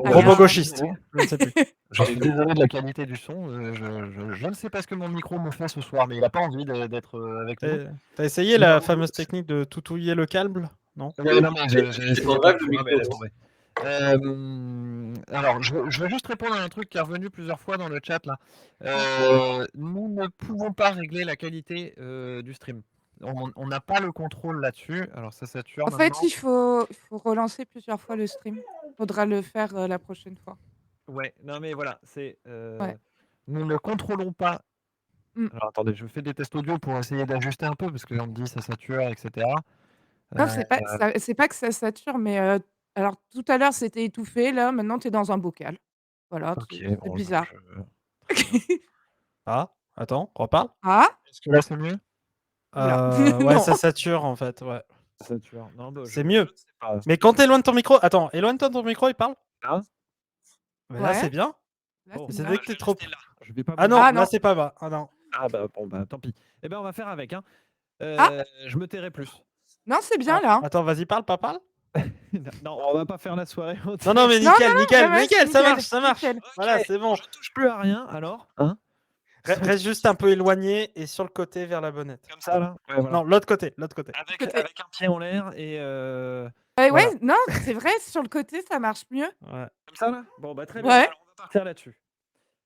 Robot rien. gauchiste, je ne sais plus. Je suis désolé de la qualité du son. Je ne sais pas ce que mon micro me fait ce soir, mais il n'a pas envie d'être avec nous. T'as essayé la fameuse technique de toutouiller le câble? Non? Ouais, non, mais j'ai C'est essayé pas plein grave, de le fois, mais laisse tomber. Alors, je veux juste répondre à un truc qui est revenu plusieurs fois dans le chat là. Nous ne pouvons pas régler la qualité du stream. on n'a pas le contrôle là-dessus. Alors ça sature En fait, maintenant. il faut relancer plusieurs fois le stream. Faudra le faire, la prochaine fois. Ouais, non mais voilà, Ouais. nous ne contrôlons pas. Mmh. Alors attendez, je fais des tests audio pour essayer d'ajuster un peu parce qu'on me dit ça sature, etc. Non, Euh, c'est pas que ça sature, mais alors tout à l'heure, c'était étouffé, là, maintenant, tu es dans un bocal. Voilà, ok, c'est bon, bizarre. très bien. Ah, attends, reparle. Ah? Est-ce que là c'est mieux? Oula. Ouais, Non. ça sature en fait, ouais. Ça sature. Non, bah, C'est je mieux. ne sais pas. Mais quand t'éloignes ton micro, attends, éloigne-toi de ton micro et parle. Là, Mais là, c'est Ouais, bien. là, bon, c'est C'est bien. dès que t'es trop. je vais pas Ah bouger. non, Ah là, non. c'est pas bas. Ah non. Ah bah bon, bah tant pis. Eh ben on va faire avec, hein. Ah! Je me tairai plus. Non, c'est bien, Ah, là. attends, vas-y, parle, pas parle. Non, on va pas faire la soirée Non, non, mais Non, nickel, non, nickel, ouais, c'est nickel, ça nickel, marche, ça marche. nickel. Voilà, Ok, c'est bon. je touche plus à rien alors, hein? Reste juste un peu éloigné et sur le côté vers la bonnette. Comme ça là. Ouais, voilà. Non, l'autre côté, l'autre côté. Côté. Avec un pied en l'air et Ouais, Voilà. non, c'est vrai, sur le côté, ça marche mieux. Ouais. comme ça là. Bon bah très bien. Ouais. Alors on va partir là-dessus.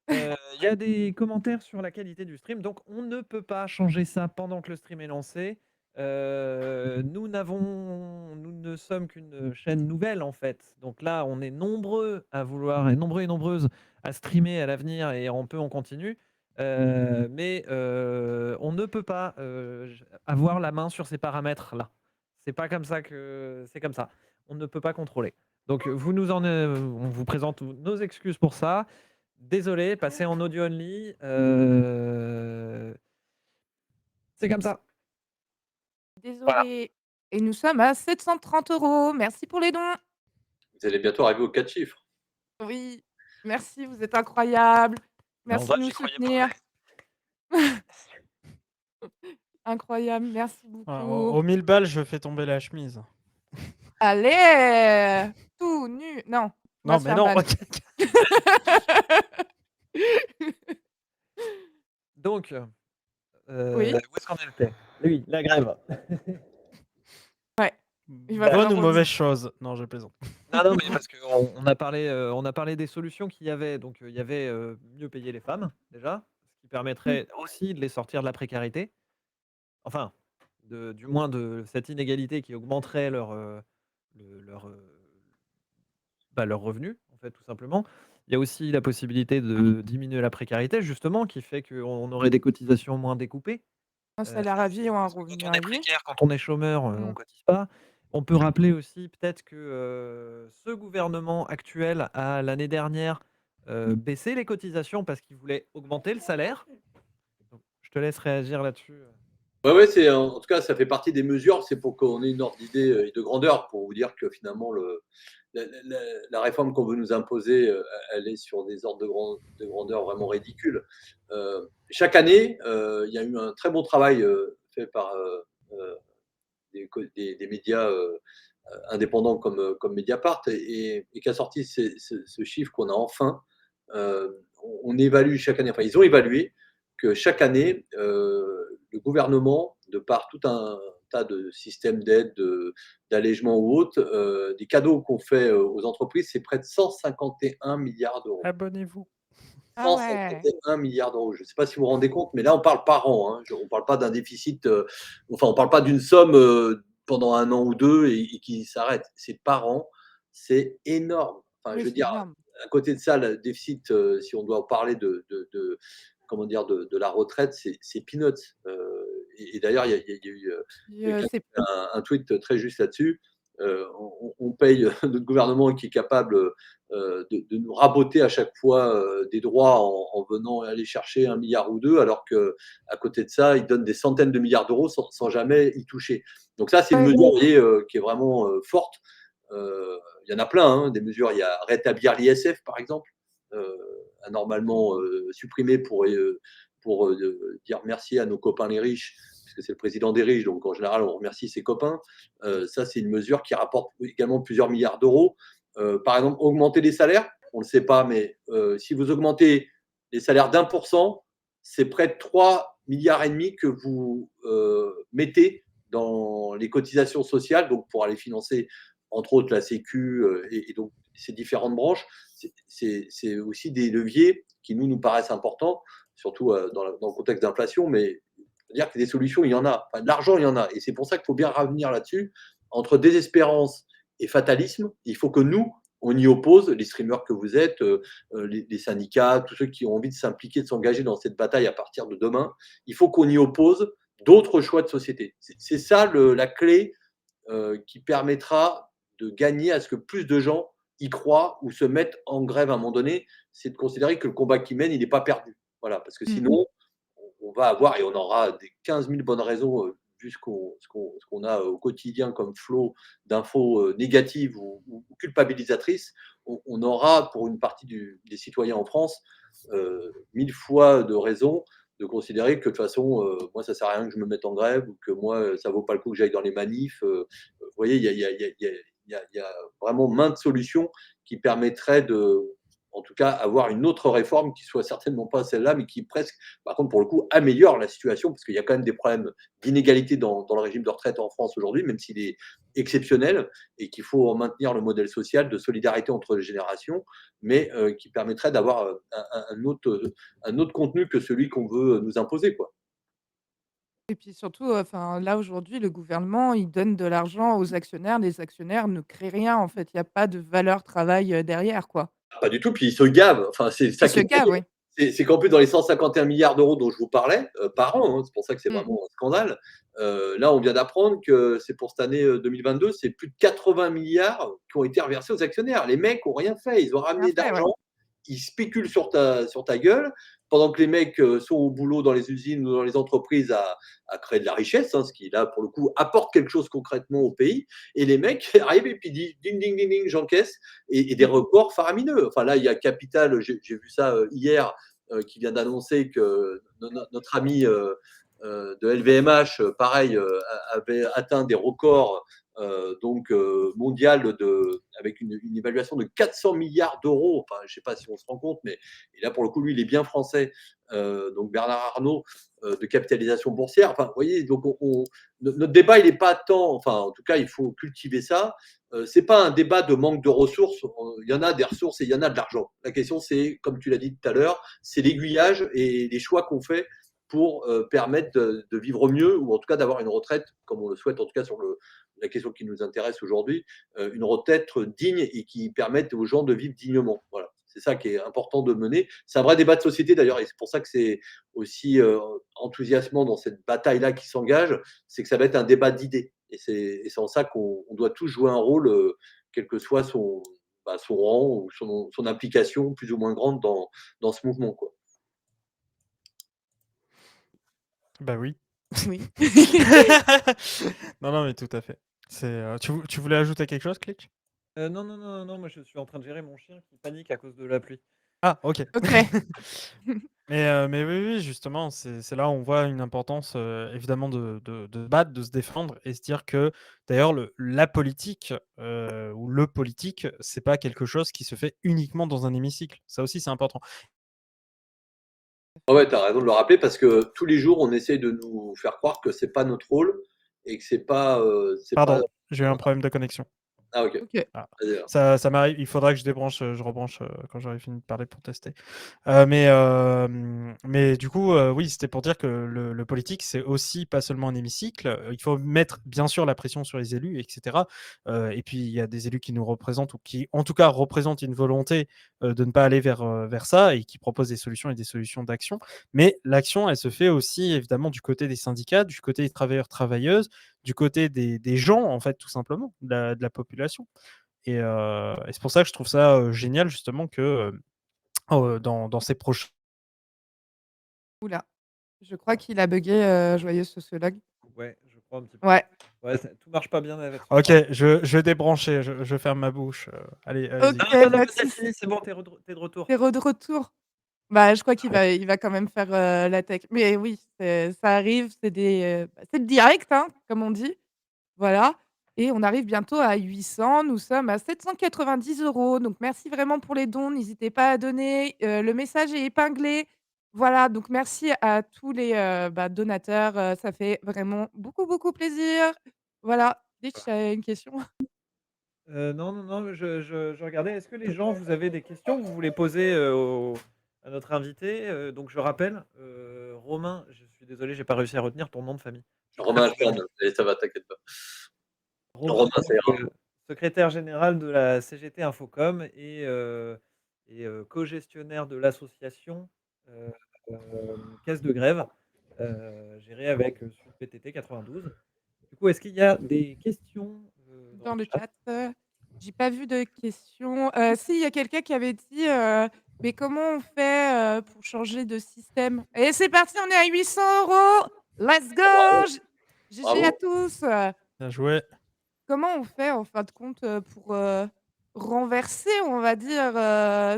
Il y a des commentaires sur la qualité du stream, donc on ne peut pas changer ça pendant que le stream est lancé. Nous ne sommes qu'une chaîne nouvelle en fait. Donc là, on est nombreux à vouloir et nombreux et nombreuses à streamer à l'avenir et on continue. Mais on ne peut pas avoir la main sur ces paramètres là. C'est pas comme ça que c'est comme ça. On ne peut pas contrôler. Donc on vous présente nos excuses pour ça. Désolé, passer en audio only. C'est comme ça. Voilà. Désolée. Et nous sommes à 730 €. Merci pour les dons. Vous allez bientôt arriver aux 4 chiffres. Oui, merci, vous êtes incroyables. Mais en Merci vrai, de nous j'y croyais soutenir. pas. Incroyable, merci Voilà, beaucoup. aux 1000 balles, je fais tomber la chemise. Allez! Tout nu. Non, on va Non, se mais faire non. ban. Donc, Oui. où est-ce qu'on était? Oui, la grève. Il va Bonne falloir ou revenir. mauvaise chose? Non, je plaisante. Non, mais parce qu'on on a parlé des solutions qu'il y avait. Donc, il y avait mieux payer les femmes, déjà, ce qui permettrait aussi de les sortir de la précarité. Enfin, du moins de cette inégalité qui augmenterait leur revenu, en fait, tout simplement. Il y a aussi la possibilité de diminuer la précarité, justement, qui fait qu'on aurait des cotisations moins découpées. Un salaire à vie ou un Parce que revenu quand on à est vie. précaire, quand on est chômeur, on Mmh. cotise pas. On peut rappeler aussi peut-être que ce gouvernement actuel a l'année dernière baissé les cotisations parce qu'il voulait augmenter le salaire. Donc, je te laisse réagir là-dessus. Ouais, c'est en tout cas, ça fait partie des mesures. C'est pour qu'on ait une ordre d'idée et de grandeur pour vous dire que finalement, la réforme qu'on veut nous imposer, elle est sur des ordres de grandeur vraiment ridicules. Chaque année, il y a eu un très bon travail fait par des médias indépendants comme Mediapart et qui a sorti ce chiffre qu'on a enfin. On évalue chaque année, enfin ils ont évalué que chaque année, le gouvernement, de par tout un tas de systèmes d'aide, d'allègement ou autres, des cadeaux qu'on fait aux entreprises, c'est près de 151 milliards d'euros. Abonnez-vous. Ah ouais. 151 milliards d'euros. Je ne sais pas si vous vous rendez compte, mais là, on parle par an. Hein. On ne parle pas d'un déficit, enfin, on ne parle pas d'une somme pendant un an ou deux et qui s'arrête. C'est par an. C'est énorme. Enfin, Oui, je veux c'est dire, énorme. à côté de ça, le déficit, si on doit parler comment dire, de la retraite, c'est peanuts. Et d'ailleurs, il y a eu quelqu'un qui C'est a fait un tweet très juste là-dessus. On paye notre gouvernement qui est capable de nous raboter à chaque fois des droits en venant aller chercher 1 milliard ou 2, alors qu'à côté de ça, ils donnent des centaines de milliards d'euros sans jamais y toucher. Donc ça, c'est une Ouais. mesure vous voyez, qui est vraiment forte. Il y en a plein, hein, des mesures. Il y a rétablir l'ISF, par exemple, anormalement supprimé pour dire merci à nos copains les riches, puisque c'est le président des riches, donc en général, on remercie ses copains. Ça, c'est une mesure qui rapporte également plusieurs milliards d'euros. Par exemple, augmenter les salaires, on ne le sait pas, mais si vous augmentez les salaires d'1%, c'est près de 3 milliards et demi que vous mettez dans les cotisations sociales, donc pour aller financer entre autres la Sécu et donc ces différentes branches. C'est aussi des leviers qui nous paraissent importants, surtout dans le contexte d'inflation, mais C'est-à-dire que des solutions, il y en a. Enfin, de l'argent, il y en a. Et c'est pour ça qu'il faut bien revenir là-dessus. Entre désespérance et fatalisme, il faut que nous, on y oppose, les streamers que vous êtes, les syndicats, tous ceux qui ont envie de s'impliquer, de s'engager dans cette bataille à partir de demain, il faut qu'on y oppose d'autres choix de société. C'est ça la clé qui permettra de gagner à ce que plus de gens y croient ou se mettent en grève à un moment donné. C'est de considérer que le combat qu'ils mènent, il n'est pas perdu. Voilà, parce que Mmh. sinon, on va avoir et on aura des 15 000 bonnes raisons, vu ce qu'on a au quotidien comme flot d'infos négatives ou culpabilisatrices. On aura pour une partie des citoyens en France 1000 fois de raisons de considérer que de toute façon, moi, ça sert à rien que je me mette en grève ou que moi, ça vaut pas le coup que j'aille dans les manifs. Vous voyez, il y a vraiment maintes solutions qui permettraient de, en tout cas, avoir une autre réforme qui soit certainement pas celle-là, mais qui presque, par contre, pour le coup, améliore la situation, parce qu'il y a quand même des problèmes d'inégalité dans le régime de retraite en France aujourd'hui, même s'il est exceptionnel, et qu'il faut maintenir le modèle social de solidarité entre les générations, mais qui permettrait d'avoir un autre contenu que celui qu'on veut nous imposer, quoi. Et puis surtout, enfin, là, aujourd'hui, le gouvernement, il donne de l'argent aux actionnaires. Les actionnaires ne créent rien, en fait. Il y a pas de valeur travail, derrière, quoi. Pas du tout, puis ils se gavent. Enfin, c'est Ils ça qui se est gavent, oui. c'est qu'en plus, dans les 151 milliards d'euros dont je vous parlais, par an, hein, c'est pour ça que c'est Mmh. vraiment un scandale. Là, on vient d'apprendre que c'est pour cette année 2022, c'est plus de 80 milliards qui ont été reversés aux actionnaires. Les mecs ont rien fait, ils ont Bien ramené fait, ouais. d'argent, ils spéculent sur ta gueule, pendant que les mecs sont au boulot dans les usines ou dans les entreprises à créer de la richesse, hein, ce qui, là, pour le coup, apporte quelque chose concrètement au pays. Et les mecs arrivent et puis disent ding, ding, ding, ding, j'encaisse, et des Mmh. records faramineux. Enfin, là, il y a Capital, j'ai vu ça hier, qui vient d'annoncer que notre ami de LVMH, pareil, avait atteint des records donc mondial avec une évaluation de 400 milliards d'euros. Enfin, je ne sais pas si on se rend compte, mais et là, pour le coup, lui, il est bien français. Donc Bernard Arnault, de capitalisation boursière. Enfin, vous voyez, donc notre débat, il n'est pas tant, enfin, en tout cas, il faut cultiver ça. C'est pas un débat de manque de ressources. Il y en a des ressources et il y en a de l'argent. La question, c'est, comme tu l'as dit tout à l'heure, c'est l'aiguillage et les choix qu'on fait pour permettre de vivre mieux ou en tout cas d'avoir une retraite, comme on le souhaite, en tout cas sur la question qui nous intéresse aujourd'hui, une retraite digne et qui permette aux gens de vivre dignement. Voilà. C'est ça qui est important de mener. C'est un vrai débat de société d'ailleurs, et c'est pour ça que c'est aussi enthousiasmant dans cette bataille-là qui s'engage, c'est que ça va être un débat d'idées. Et c'est en ça qu'on doit tous jouer un rôle, quel que soit son rang ou son implication plus ou moins grande dans ce mouvement, quoi. Bah oui. Oui. Non, non, mais tout à fait. Tu voulais ajouter quelque chose, Klitsch? Non, non, non, non, moi je suis en train de gérer mon chien qui panique à cause de la pluie. Ah, OK. OK. Mais oui, oui, justement, c'est là où on voit une importance, évidemment de battre, de se défendre et se dire que d'ailleurs la politique, ou le politique, c'est pas quelque chose qui se fait uniquement dans un hémicycle. Ça aussi, c'est important. Ouais, ouais, tu as raison de le rappeler parce que tous les jours, on essaye de nous faire croire que c'est pas notre rôle et que c'est pas Pardon, j'ai eu un problème de connexion. ah OK. OK. Ah, Vas-y alors. ça m'arrive, il faudra que je débranche, je rebranche, quand j'aurai fini de parler pour tester. Mais du coup, oui, c'était pour dire que le politique, c'est aussi pas seulement un hémicycle. Il faut mettre bien sûr la pression sur les élus, et cetera. Et puis il y a des élus qui nous représentent ou qui, en tout cas, représentent une volonté, de ne pas aller vers ça et qui proposent des solutions et des solutions d'action. Mais l'action, elle se fait aussi évidemment du côté des syndicats, du côté des travailleurs, travailleuses, du côté des gens, en fait, tout simplement, de la population. Et c'est pour ça que je trouve ça, génial justement que, dans ces proches. Ouh là, je crois qu'il a buggé, Joyeux Sociologue. Ouais, je crois un petit peu. Ouais. Ouais, tout marche pas bien avec ce OK, soir. je vais débrancher, je ferme ma bouche, allez, allez-y. OK, Non, non, non, pas de vas-y, souci. c'est bon, t'es de retour. Tu es de retour. Bah, je crois qu'il va quand même faire, la tech. Mais oui, ça arrive, c'est le direct, hein, comme on dit. Voilà, et on arrive bientôt à 800. Nous sommes à 790 €. Donc merci vraiment pour les dons. N'hésitez pas à donner, le message est épinglé. Voilà, donc merci à tous les, donateurs, ça fait vraiment beaucoup, beaucoup plaisir. Voilà, Ditch, tu as une question? Non, non, non, je regardais. Est-ce que les gens, vous avez des questions que vous voulez poser à notre invité. Donc je rappelle, Romain, je suis désolé, j'ai pas réussi à retenir ton nom de famille. Romain Jeanne, et ça va, t'inquiète pas. Romain, Romain, ça ira. secrétaire général de la CGT Infocom co-gestionnaire de l'association euh, Caisse de Grève, gérée avec Sud PTT 92. Du coup, est-ce qu'il y a des questions dans Dans le le chat? chat, j'ai pas vu de questions. Si, il y a quelqu'un qui avait dit, «Mais comment on fait, pour changer de système?» Et c'est parti, on est à 800 €! Let's go! Bravo, GG à bravo. tous! Bien joué. Comment on fait, en fin de compte, pour, renverser, on va dire,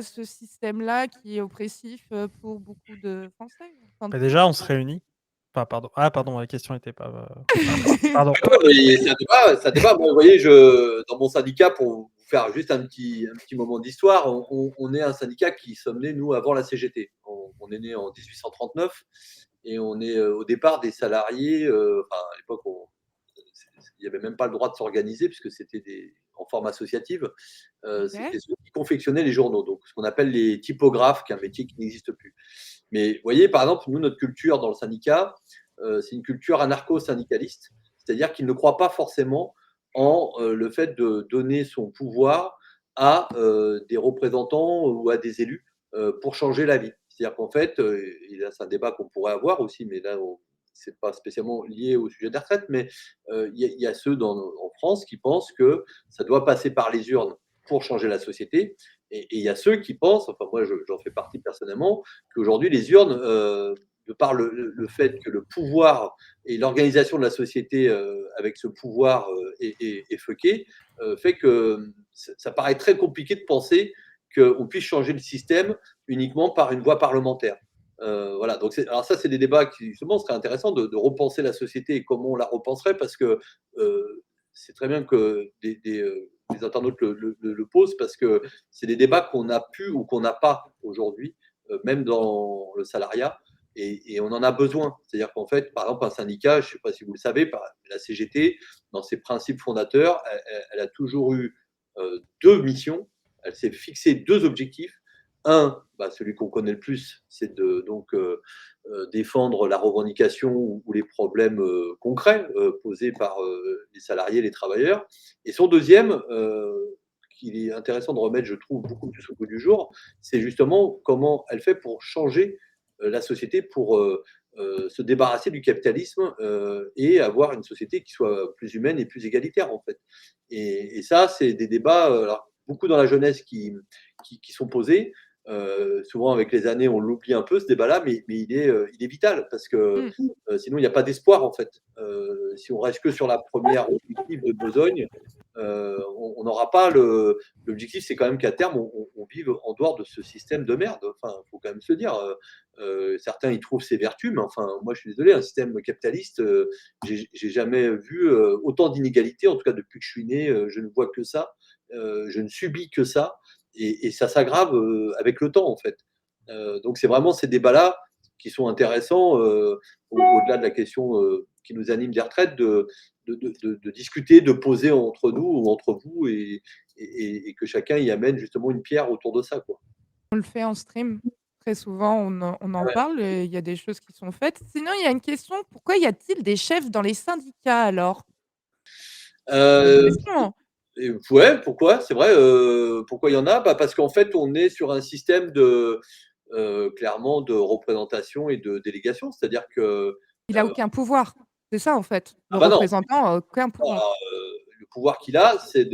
ce système-là qui est oppressif, pour beaucoup de Français, en fin de Bah, compte? déjà, on se réunit. Enfin, pardon. Ah, pardon, la question était pas. Pardon. Ouais, mais c'est un débat, c'est un débat. Moi, vous voyez, dans mon syndicat, pour vous faire juste un petit moment d'histoire, on est un syndicat qui sommes nés, nous, avant la CGT. On est né en 1839 et on est au départ des salariés. Enfin, à l'époque, il n'y avait même pas le droit de s'organiser puisque c'était en forme associative. OK. C'était ceux qui confectionnaient les journaux, donc ce qu'on appelle les typographes, qui est un métier qui n'existe plus. Mais vous voyez, par exemple, nous, notre culture dans le syndicat, c'est une culture anarcho-syndicaliste, c'est-à-dire qu'il ne croit pas forcément en le fait de donner son pouvoir à des représentants ou à des élus pour changer la vie. C'est-à-dire qu'en fait, et là, c'est un débat qu'on pourrait avoir aussi, mais là, ce n'est pas spécialement lié au sujet des retraites, mais il y a ceux en France qui pensent que ça doit passer par les urnes pour changer la société. Et il y a ceux qui pensent, enfin moi j'en fais partie personnellement, qu'aujourd'hui les urnes, de par le fait que le pouvoir et l'organisation de la société avec ce pouvoir est fauqué, fait que ça paraît très compliqué de penser qu'on puisse changer le système uniquement par une voie parlementaire. Voilà, donc alors ça, c'est des débats qui justement seraient intéressants de repenser la société et comment on la repenserait, parce que c'est très bien que des internautes le posent, parce que c'est des débats qu'on a pu ou qu'on n'a pas aujourd'hui, même dans le salariat, et on en a besoin. C'est-à-dire qu'en fait, par exemple, un syndicat, je ne sais pas si vous le savez, la CGT, dans ses principes fondateurs, elle a toujours eu deux missions. Elle s'est fixé deux objectifs. Un, bah, celui qu'on connaît le plus, c'est de donc défendre la revendication ou les problèmes concrets posés par les salariés, les travailleurs. Et son deuxième, qu'il est intéressant de remettre, je trouve, beaucoup plus au goût du jour, c'est justement comment elle fait pour changer la société, pour se débarrasser du capitalisme et avoir une société qui soit plus humaine et plus égalitaire, en fait. Et ça, c'est des débats, alors, beaucoup dans la jeunesse qui sont posés. Souvent, avec les années, on l'oublie un peu, ce débat-là, mais il est vital, parce que Mmh. sinon, il n'y a pas d'espoir, en fait. Si on reste que sur la première objectif de besogne, on n'aura pas l'objectif, c'est quand même qu'à terme, on vive en dehors de ce système de merde. Enfin, il faut quand même se le dire. Certains y trouvent ses vertus, mais enfin, moi, je suis désolé, un système capitaliste, j'ai jamais vu autant d'inégalités. En tout cas, depuis que je suis né, je ne vois que ça. Je ne subis que ça, et ça s'aggrave avec le temps, en fait. Donc, c'est vraiment ces débats-là qui sont intéressants, au-delà de la question qui nous anime des retraites, de discuter, de poser entre nous ou entre vous, et que chacun y amène justement une pierre autour de ça, quoi. On le fait en stream. Très souvent, on en Ouais. parle et il y a des choses qui sont faites. Sinon, il y a une question: pourquoi y a-t-il des chefs dans les syndicats alors? C'est une Euh, question. et ouais, pourquoi? C'est vrai. Pourquoi il y en a? Bah, parce qu'en fait, on est sur un système clairement de représentation et de délégation. C'est-à-dire que Il a aucun pouvoir. C'est ça en fait. Le ah bah non, représentant a aucun pouvoir. le pouvoir qu'il a, c'est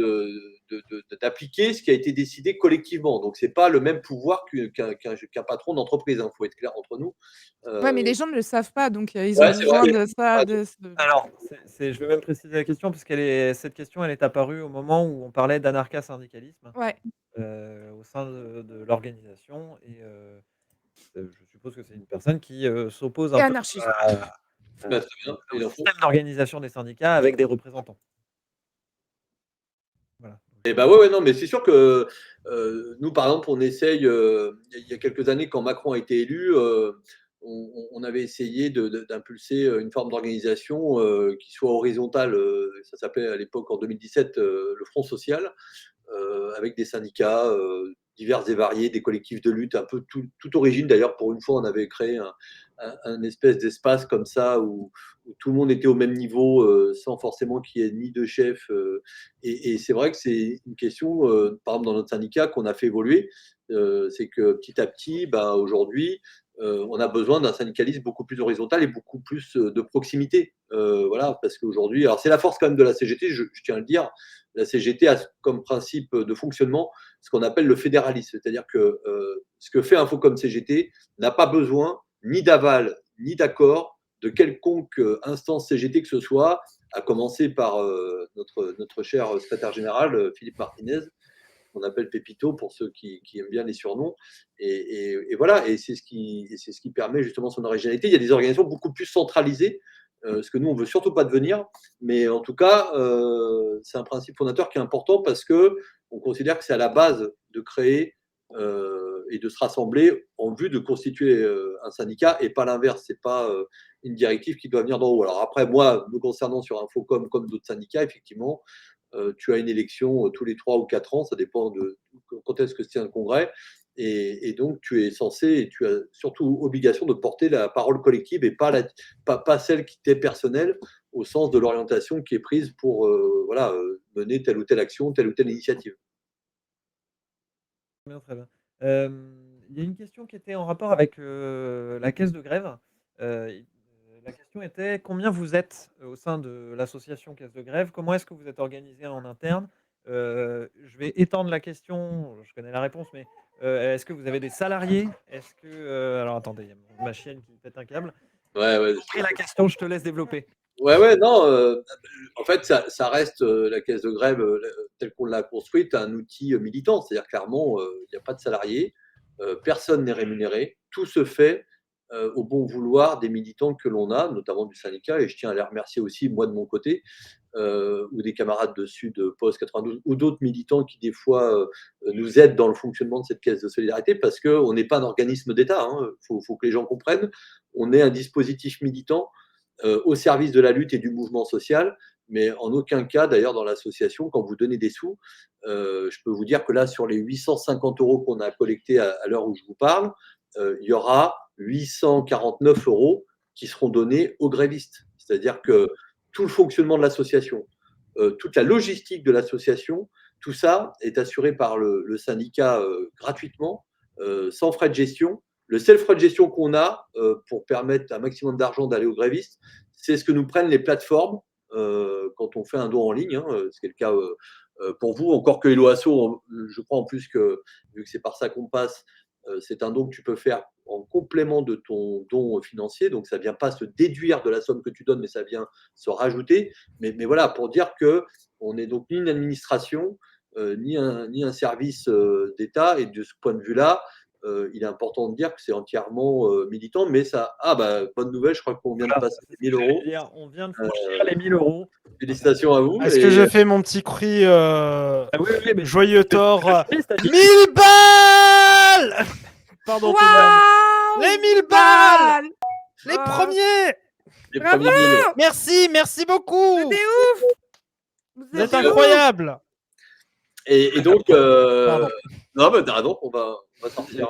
d'appliquer ce qui a été décidé collectivement. Donc, c'est pas le même pouvoir qu'un patron d'entreprise. Il faut être clair entre nous. Ouais, mais Euh, les gens ne le savent pas, donc ils ont ouais, c'est vrai. besoin de ça, Ah, de ce Alors, je vais même préciser la question, parce cette question, elle est apparue au moment où on parlait d'anarcha-syndicalisme ouais. au sein de l'organisation. Et je suppose que c'est une personne qui s'oppose Et un peu anarchiste. bah, très bien. au Et donc, système d'organisation des syndicats avec des représentants. Voilà. et bah ouais, ouais, non, mais c'est sûr que nous, par exemple, on essaye, il y a quelques années, quand Macron a été élu, on avait essayé d'impulser une forme d'organisation qui soit horizontale. Ça s'appelait à l'époque, en 2017, le Front social, avec des syndicats diverses et variées, des collectifs de lutte, un peu toute origine. D'ailleurs, pour une fois, on avait créé un espèce d'espace comme ça où tout le monde était au même niveau, sans forcément qu'il y ait ni de chef. Et c'est vrai que c'est une question, par exemple, dans notre syndicat, qu'on a fait évoluer. C'est que petit à petit, bah, aujourd'hui, on a besoin d'un syndicalisme beaucoup plus horizontal et beaucoup plus de proximité. Voilà, parce qu'aujourd'hui, alors c'est la force quand même de la CGT, je tiens à le dire. La CGT a comme principe de fonctionnement ce qu'on appelle le fédéralisme, c'est-à-dire que ce que fait Infocom CGT n'a pas besoin ni d'aval ni d'accord de quelconque instance CGT que ce soit, à commencer par notre cher secrétaire général Philippe Martinez, qu'on appelle Pépito pour ceux qui aiment bien les surnoms. Et voilà, et c'est ce qui permet justement son originalité. Il y a des organisations beaucoup plus centralisées, ce que nous, on veut surtout pas devenir. Mais en tout cas, c'est un principe fondateur qui est important parce que on considère que c'est à la base de créer et de se rassembler en vue de constituer un syndicat et pas l'inverse. C'est pas une directive qui doit venir d'en haut. Alors après, moi, me concernant sur Infocom comme d'autres syndicats, effectivement, tu as une élection tous les 3 ou 4 ans, ça dépend de quand est-ce que se tient le congrès. Et donc, tu es censé et tu as surtout obligation de porter la parole collective et pas celle qui t'est personnelle, au sens de l'orientation qui est prise pour voilà, mener telle ou telle action, telle ou telle initiative. Très bien, très bien. Il y a une question qui était en rapport avec la caisse de grève. La question était combien vous êtes au sein de l'association caisse de grève? Comment est-ce que vous êtes organisé en interne? Je vais étendre la question, je connais la réponse, mais est-ce que vous avez des salariés? Est-ce que alors attendez, il y a ma chienne qui pète un câble. Ouais, ouais. J'ai compris la question, je te laisse développer. Ouais, ouais, non, en fait, ça reste la caisse de grève telle qu'on l'a construite, un outil militant. C'est-à-dire clairement, il n'y a pas de salariés, personne n'est rémunéré. Tout se fait au bon vouloir des militants que l'on a, notamment du syndicat. Et je tiens à les remercier aussi, moi de mon côté, ou des camarades de Sud Post 92, ou d'autres militants qui, des fois, nous aident dans le fonctionnement de cette caisse de solidarité, parce qu'on n'est pas un organisme d'État. Faut que les gens comprennent. On est un dispositif militant au service de la lutte et du mouvement social, mais en aucun cas, d'ailleurs, dans l'association, quand vous donnez des sous, je peux vous dire que là, sur les 850 € qu'on a collectés à l'heure où je vous parle, il y aura 849 € qui seront donnés aux grévistes. C'est-à-dire que tout le fonctionnement de l'association, toute la logistique de l'association, tout ça est assuré par le syndicat gratuitement, sans frais de gestion. Le seul frais de gestion qu'on a pour permettre un maximum d'argent d'aller aux grévistes, c'est ce que nous prennent les plateformes quand on fait un don en ligne, ce qui est le cas pour vous. Encore que Hello Asso, je crois en plus que, vu que c'est par ça qu'on passe, c'est un don que tu peux faire en complément de ton don financier. Donc, ça ne vient pas se déduire de la somme que tu donnes, mais ça vient se rajouter. Mais voilà, pour dire qu'on n'est donc ni une administration, ni un service d'État. Et de ce point de vue-là, il est important de dire que c'est entièrement militant, mais ça. Ah, bah, bonne nouvelle, je crois qu'on vient de passer les 1000 €. On vient de franchir les 1000 €. Félicitations à vous. Est-ce que je fais mon petit cri Ah oui, oui, mais joyeux tort t'as dit 1000 balles. Pardon, tout le monde. Waouh! Les 1000 balles. Les Oh. premiers. Les Bravo. premiers 1000. Merci beaucoup. C'était ouf! Vous êtes incroyables. Et donc, Pardon. non, mais t'as raison, on va sortir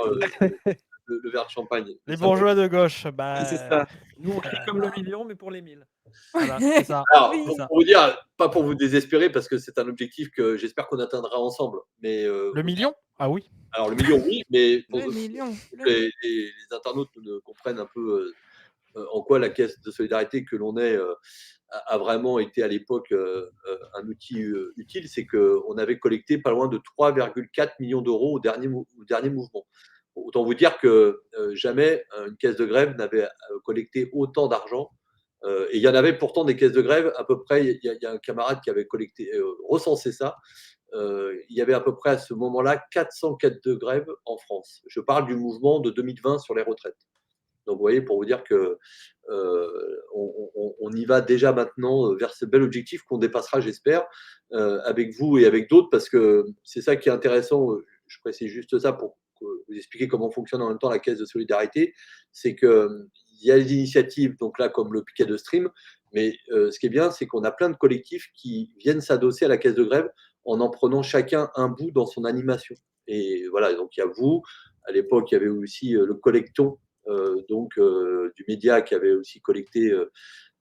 le verre de champagne. Les bourgeois de gauche, bah, c'est ça. Nous, on crie comme le million, mais pour les 1000. voilà, c'est ça. Alors, Oui. pour vous dire, pas pour vous désespérer, parce que c'est un objectif que j'espère qu'on atteindra ensemble. Mais Le million? Ah oui. alors le million, oui, mais pour Le million. que les internautes comprennent un peu en quoi la caisse de solidarité que l'on est a vraiment été à l'époque un outil utile, c'est qu'on avait collecté pas loin de 3,4 millions d'euros au dernier mouvement. Autant vous dire que jamais une caisse de grève n'avait collecté autant d'argent. Et il y en avait pourtant des caisses de grève à peu près. Il y a un camarade qui avait collecté, recensé ça. Il y avait à peu près à ce moment-là 400 caisses de grève en France. Je parle du mouvement de 2020 sur les retraites. Donc, vous voyez, pour vous dire que on y va déjà maintenant vers ce bel objectif qu'on dépassera, j'espère, avec vous et avec d'autres, parce que c'est ça qui est intéressant. Je précise juste ça pour vous expliquer comment fonctionne en même temps la caisse de solidarité. C'est qu'il y a des initiatives, donc là, comme le piquet de stream, mais ce qui est bien, c'est qu'on a plein de collectifs qui viennent s'adosser à la caisse de grève en prenant chacun un bout dans son animation. Et voilà, donc il y a vous. À l'époque, il y avait aussi le Collecton, du média qui avait aussi collecté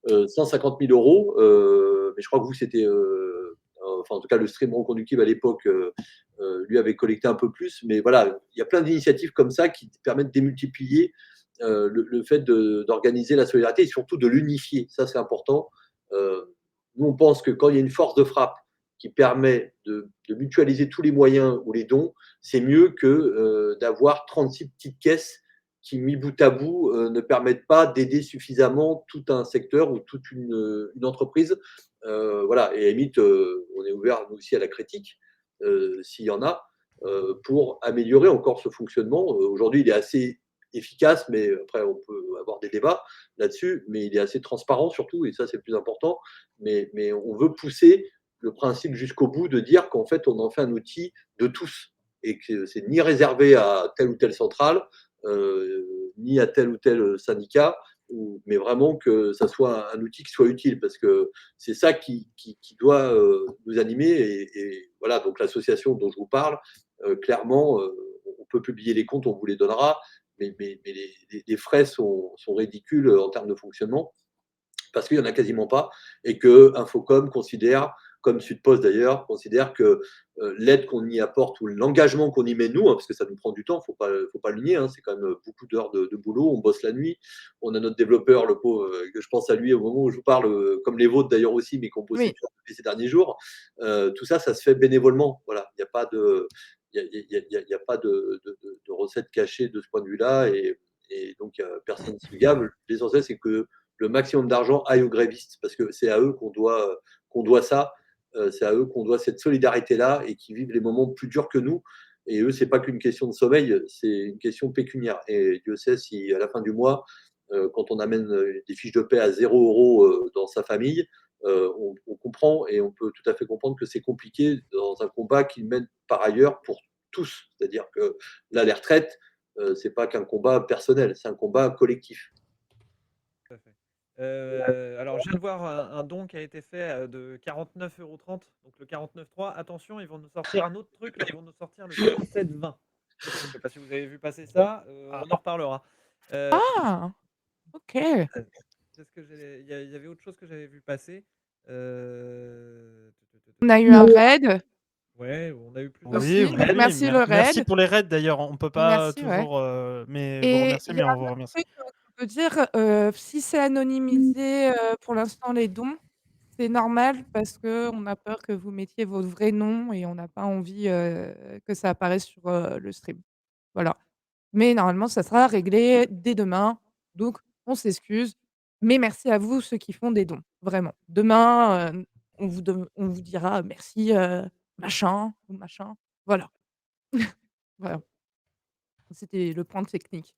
150 000 euros. Mais je crois que vous, c'était. Enfin, en tout cas, le stream reconductible à l'époque, lui avait collecté un peu plus. Mais voilà, il y a plein d'initiatives comme ça qui permettent de démultiplier le fait d'organiser la solidarité et surtout de l'unifier. Ça, c'est important. Nous, on pense que quand il y a une force de frappe qui permet de mutualiser tous les moyens ou les dons, c'est mieux que d'avoir 36 petites caisses qui, mis bout à bout, ne permettent pas d'aider suffisamment tout un secteur ou toute une entreprise. Voilà, et à la limite, on est ouvert nous aussi à la critique, s'il y en a, pour améliorer encore ce fonctionnement. Aujourd'hui, il est assez efficace, mais après, on peut avoir des débats là-dessus, mais il est assez transparent surtout, et ça, c'est le plus important. Mais on veut pousser le principe jusqu'au bout de dire qu'en fait, on en fait un outil de tous et que c'est ni réservé à telle ou telle centrale, ni à tel ou tel syndicat, mais vraiment que ça soit un outil qui soit utile, parce que c'est ça qui doit nous animer. Et voilà, donc l'association dont je vous parle, clairement, on peut publier les comptes, on vous les donnera, mais les frais sont ridicules en termes de fonctionnement, parce qu'il n'y en a quasiment pas, et que Infocom considère, comme Sudpost d'ailleurs, considère que l'aide qu'on y apporte ou l'engagement qu'on y met nous, parce que ça nous prend du temps, faut pas le nier, c'est quand même beaucoup d'heures de boulot, on bosse la nuit, on a notre développeur, le pauvre, que je pense à lui au moment où je vous parle, comme les vôtres d'ailleurs aussi, mais qu'on bossait Oui. dur depuis ces derniers jours. Tout ça, ça se fait bénévolement. Voilà, il n'y a pas de, y a pas de recette cachée de ce point de vue-là, et donc personne ne se gave. L'essentiel, c'est que le maximum d'argent aille aux grévistes, parce que c'est à eux qu'on doit ça, c'est à eux qu'on doit cette solidarité-là, et qui vivent les moments plus durs que nous. Et eux, c'est pas qu'une question de sommeil, c'est une question pécuniaire. Et Dieu sait si à la fin du mois, quand on amène des fiches de paie à 0 € dans sa famille, on comprend, et on peut tout à fait comprendre que c'est compliqué dans un combat qu'ils mènent par ailleurs pour tous. C'est-à-dire que là, les retraites, c'est pas qu'un combat personnel, c'est un combat collectif. Tout à fait. Alors, je viens de voir un don qui a été fait de 49,30 €. Donc, le 49,3. Attention, ils vont nous sortir un autre truc. Là, ils vont nous sortir le 47,20 €. Je ne sais pas si vous avez vu passer ça. On en reparlera. Ah! OK. Qu'est-ce que il y avait autre chose que j'avais vu passer. On a eu un raid Ouais, on a eu plusieurs aussi, Oui, oui, donc oui, merci le merci raid. pour les raids d'ailleurs. On peut pas Merci, ouais. toujours mais vous Et remercier, il y a mais on vous un autre remercie. truc, qu'on peut dire, si c'est anonymisé, pour l'instant les dons, c'est normal parce qu'on a peur que vous mettiez votre vrai nom et on n'a pas envie, que ça apparaisse sur, le stream. Voilà. Mais normalement, ça sera réglé dès demain, donc on s'excuse, mais merci à vous ceux qui font des dons, vraiment. Demain, on vous dira: «Merci, machin ou machin». Voilà. Voilà. C'était le point technique.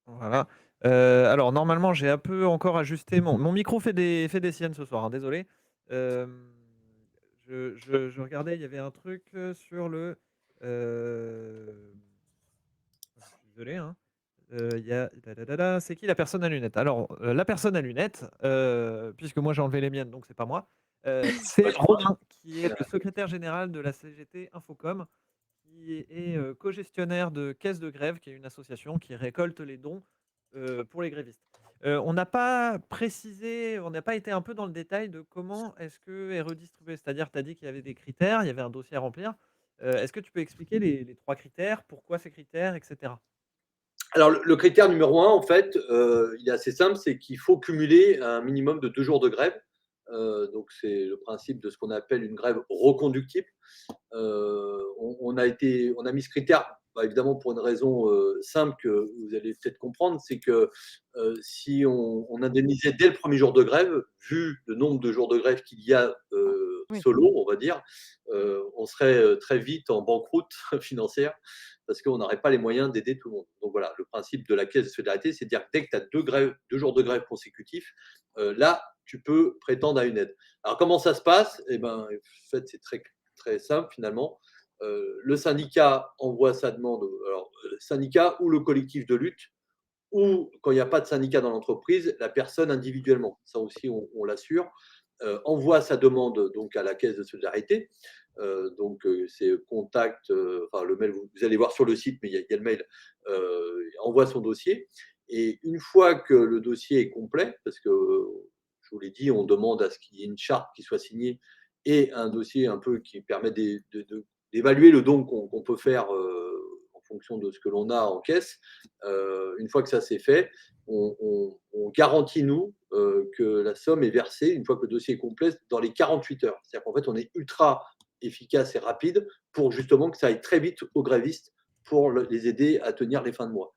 Voilà. Alors normalement, j'ai un peu encore ajusté mon micro fait des siennes ce soir, hein, désolé. Hem, je regardais, il y avait un truc, sur le, je suis désolé, hein. Il y a c'est qui la personne à lunettes? Alors, la personne à lunettes, puisque moi j'ai enlevé les miennes, donc c'est pas moi, c'est Romain qui est le secrétaire général de la CGT Infocom, qui est, co-gestionnaire de Caisse de Grève, qui est une association qui récolte les dons, pour les grévistes. On n'a pas précisé, on n'a pas été un peu dans le détail de comment est-ce que est redistribué? C'est-à-dire, tu as dit qu'il y avait des critères, il y avait un dossier à remplir. Est-ce que tu peux expliquer les 3 critères? Pourquoi ces critères, et cetera? Alors, le critère numéro un, en fait, il est assez simple, c'est qu'il faut cumuler un minimum de 2 jours de grève. Donc, c'est le principe de ce qu'on appelle une grève reconductible. On a mis ce critère, bah, évidemment, pour une raison simple que vous allez peut-être comprendre, c'est que si on indemnisait dès le premier jour de grève, vu le nombre de jours de grève qu'il y a Oui. solo, on va dire, on serait très vite en banqueroute financière, parce qu'on n'aurait pas les moyens d'aider tout le monde. Donc voilà, le principe de la caisse de solidarité, c'est de dire que dès que tu as 2 jours de grève consécutifs, là, tu peux prétendre à une aide. Alors comment ça se passe? Eh ben, en fait, c'est très simple finalement. Le syndicat envoie sa demande, alors syndicat ou le collectif de lutte, ou quand il n'y a pas de syndicat dans l'entreprise, la personne individuellement. Ça aussi, on l'assure. Envoie sa demande donc à la caisse de solidarité. Donc, c'est contact, enfin le mail, vous allez voir sur le site, mais il y a le mail, envoie son dossier. Et une fois que le dossier est complet, parce que je vous l'ai dit, on demande à ce qu'il y ait une charte qui soit signée et un dossier un peu qui permet d'évaluer le don qu'on peut faire en fonction de ce que l'on a en caisse. Une fois que ça c'est fait, on garantit, nous, que la somme est versée une fois que le dossier est complet dans les 48 heures. C'est-à-dire qu'en fait, on est ultra efficace et rapide pour justement que ça aille très vite aux grévistes pour les aider à tenir les fins de mois.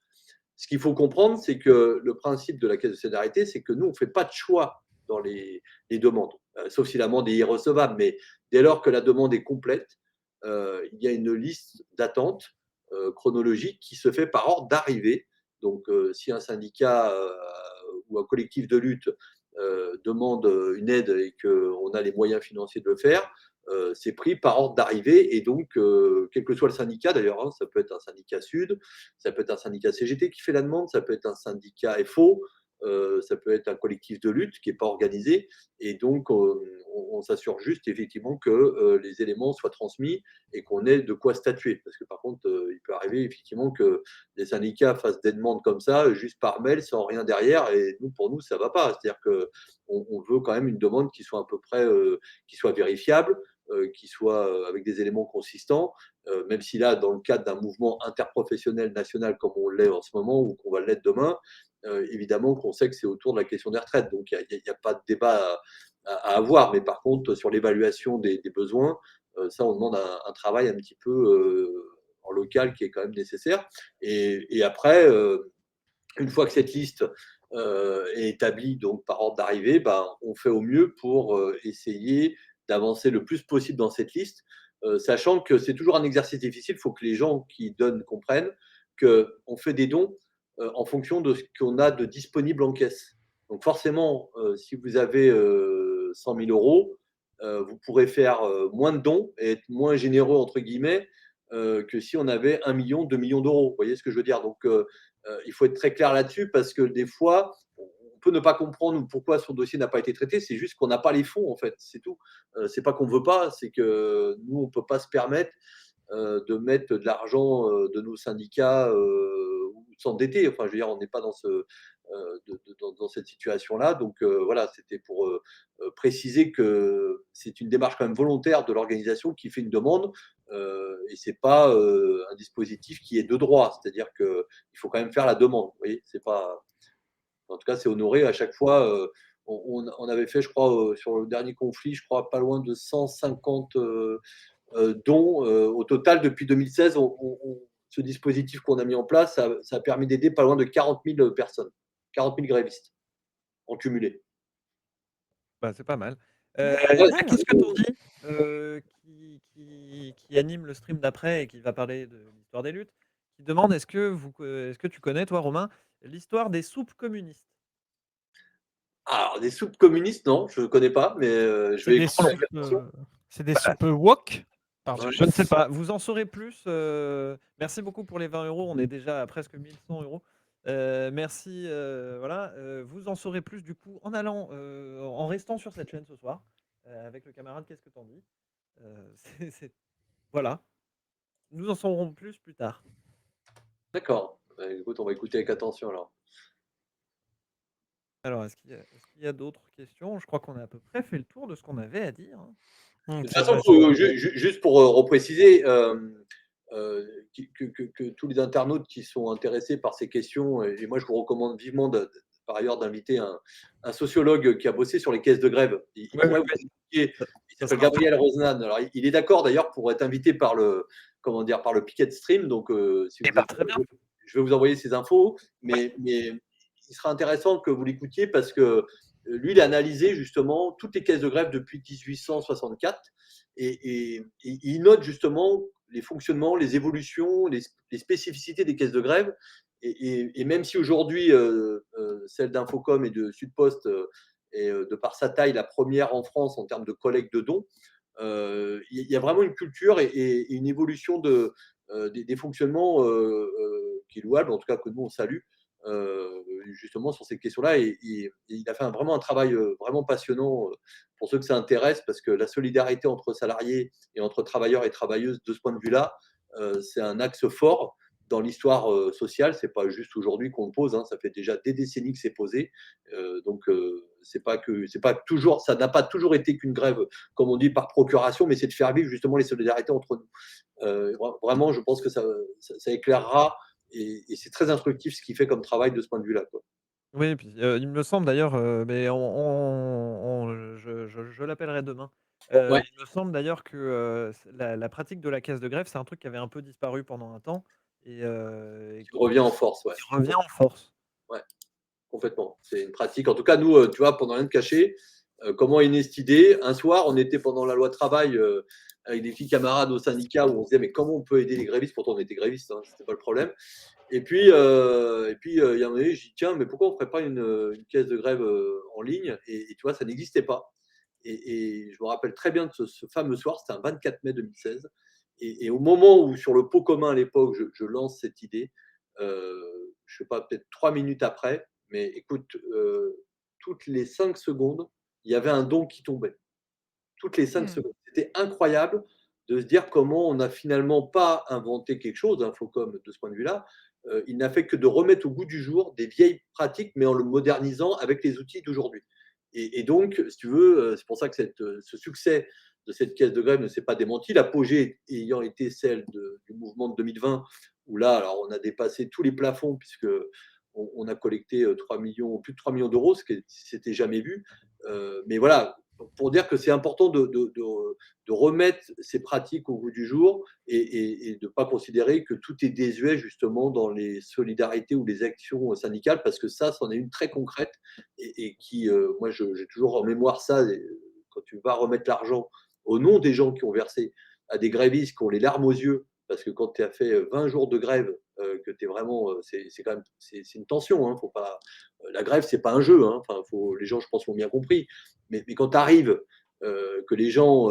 Ce qu'il faut comprendre, c'est que le principe de la caisse de solidarité, c'est que nous, on ne fait pas de choix dans les demandes, sauf si l'amende est irrecevable. Mais dès lors que la demande est complète, il y a une liste d'attente chronologique qui se fait par ordre d'arrivée. Donc, si un syndicat ou un collectif de lutte demande une aide et qu'on a les moyens financiers de le faire, c'est pris par ordre d'arrivée. Et donc, quel que soit le syndicat d'ailleurs, hein, ça peut être un syndicat Sud, ça peut être un syndicat CGT qui fait la demande, ça peut être un syndicat FO, ça peut être un collectif de lutte qui n'est pas organisé. Et donc, on s'assure juste effectivement que les éléments soient transmis et qu'on ait de quoi statuer. Parce que par contre, il peut arriver effectivement que les syndicats fassent des demandes comme ça, juste par mail, sans rien derrière. Et nous, pour nous, ça ne va pas. C'est-à-dire qu'on veut quand même une demande qui soit à peu près qui soit vérifiable, qui soit avec des éléments consistants, même si là, dans le cadre d'un mouvement interprofessionnel national comme on l'est en ce moment ou qu'on va l'être demain, évidemment qu'on sait que c'est autour de la question des retraites. Donc, il n'y a pas de débat à avoir. Mais par contre, sur l'évaluation des besoins, ça, on demande un travail un petit peu en local qui est quand même nécessaire. Et après, une fois que cette liste est établie donc par ordre d'arrivée, ben, on fait au mieux pour essayer d'avancer le plus possible dans cette liste, sachant que c'est toujours un exercice difficile. Il faut que les gens qui donnent comprennent qu'on fait des dons en fonction de ce qu'on a de disponible en caisse. Donc forcément, si vous avez 100 000 euros, vous pourrez faire moins de dons et être moins généreux, entre guillemets, que si on avait 1 million, 2 millions d'euros. Vous voyez ce que je veux dire? Donc, il faut être très clair là-dessus parce que des fois, on peut ne pas comprendre pourquoi son dossier n'a pas été traité. C'est juste qu'on n'a pas les fonds, en fait. C'est tout. C'est pas qu'on ne veut pas, c'est que nous, on ne peut pas se permettre de mettre de l'argent de nos syndicats ou de s'endetter. Enfin, je veux dire, on n'est pas dans cette situation-là. Donc voilà, c'était pour préciser que c'est une démarche quand même volontaire de l'organisation qui fait une demande et c'est pas un dispositif qui est de droit. C'est-à-dire qu'il faut quand même faire la demande. Vous voyez, c'est pas. En tout cas, c'est honoré à chaque fois. On avait fait, je crois, sur le dernier conflit, je crois, pas loin de 150 dont au total, depuis 2016, ce dispositif qu'on a mis en place, ça a permis d'aider pas loin de 40 000 personnes, 40 000 grévistes en cumulé. Bah, c'est pas mal. Ouais, Qu'est-ce que t'en dis qui anime le stream d'après et qui va parler de l'histoire des luttes, qui demande est-ce que tu connais, toi, Romain, l'histoire des soupes communistes? Alors, des soupes communistes, non, je ne connais pas, mais je C'est vais des écouter la soupes, version. c'est des soupes wok? Pardon. Je ne sais pas. Vous en saurez plus. Merci beaucoup pour les 20 euros. On est déjà à presque 1100 euros. Merci. Voilà. Vous en saurez plus du coup en allant, en restant sur cette chaîne ce soir avec le camarade. Qu'est-ce que t'en dis? Voilà. Nous en saurons plus tard. D'accord. Bah, écoute, on va écouter avec attention alors. Alors, est-ce qu'il y a d'autres questions? Je crois qu'on a à peu près fait le tour de ce qu'on avait à dire, hein. De toute C'est façon, vrai. juste pour repréciser, que tous les internautes qui sont intéressés par ces questions, et moi je vous recommande vivement par ailleurs d'inviter un sociologue qui a bossé sur les caisses de grève. Il Ouais, pourrait ouais, vous ouais. expliquer. Ça Il s'appelle sera Gabriel Rosnan. Alors, il est d'accord d'ailleurs pour être invité par le, comment dire, par le Picket Stream. Donc, si eh vous ben, êtes, très bien. je vais vous envoyer ses infos, Ouais. mais il sera intéressant que vous l'écoutiez parce que lui, il a analysé justement toutes les caisses de grève depuis 1864 et il note justement les fonctionnements, les évolutions, les spécificités des caisses de grève. Et même si aujourd'hui, celle d'Infocom et de Sudpost est, de par sa taille, la première en France en termes de collecte de dons, il y a vraiment une culture et une évolution des fonctionnements qui est louable, en tout cas que nous on salue. justement sur ces questions-là et il a fait vraiment un travail, vraiment passionnant, pour ceux que ça intéresse parce que la solidarité entre salariés et entre travailleurs et travailleuses de ce point de vue-là, c'est un axe fort dans l'histoire, sociale. C'est pas juste aujourd'hui qu'on le pose, hein, ça fait déjà des décennies que c'est posé. C'est pas toujours ça n'a pas toujours été qu'une grève, comme on dit, par procuration, mais c'est de faire vivre justement les solidarités entre nous. Vraiment, je pense que ça éclairera et c'est très instructif ce qu'il fait comme travail de ce point de vue-là, quoi. Oui, et puis, il me semble d'ailleurs, mais je l'appellerai demain. Ouais, Il me semble d'ailleurs que, c la pratique de la caisse de grève, c'est un truc qui avait un peu disparu pendant un temps et qui revient en force, ouais. qui revient en force. Ouais, complètement. C'est une pratique. En tout cas, nous, tu vois, pendant rien de cacher, comment est née cette idée? Un soir, on était pendant la loi travail, avec des filles camarades au syndicat où on se disait: «Mais comment on peut aider les grévistes?» Pourtant, on était grévistes, hein, c'était pas le problème. Il y en a eu, j'ai dit: «Tiens, mais pourquoi on ferait pas une caisse de grève, en ligne?» Et tu vois, ça n'existait pas. Et je me rappelle très bien de ce fameux soir, c'était un 24 mai 2016. Et au moment où, sur le pot commun à l'époque, je lance cette idée, je sais pas, peut-être 3 minutes après, mais écoute, toutes les 5 secondes, il y avait un don qui tombait. Toutes les 5 Mmh. secondes. C'était incroyable de se dire comment on n'a finalement pas inventé quelque chose, Infocom, de ce point de vue-là. Il n'a fait que de remettre au goût du jour des vieilles pratiques, mais en le modernisant avec les outils d'aujourd'hui. Et donc, si tu veux, c'est pour ça que ce succès de cette caisse de grève ne s'est pas démenti. L'apogée ayant été celle du mouvement de 2020, où là, alors, on a dépassé tous les plafonds, puisque on a collecté 3 millions, plus de 3 millions d'euros, ce qui s'était jamais vu. Mais voilà, pour dire que c'est important de remettre ces pratiques au goût du jour et de ne pas considérer que tout est désuet justement dans les solidarités ou les actions syndicales, parce que ça, c'en est une très concrète et qui, moi, j'ai toujours en mémoire ça, quand tu vas remettre l'argent au nom des gens qui ont versé à des grévistes qui ont les larmes aux yeux, parce que quand tu as fait 20 jours de grève, que tu es vraiment, c'est quand même, c'est une tension, hein, faut pas, la grève, c'est pas un jeu, hein, enfin, les gens, je pense, l'ont bien compris. Mais quand tu arrives, que les gens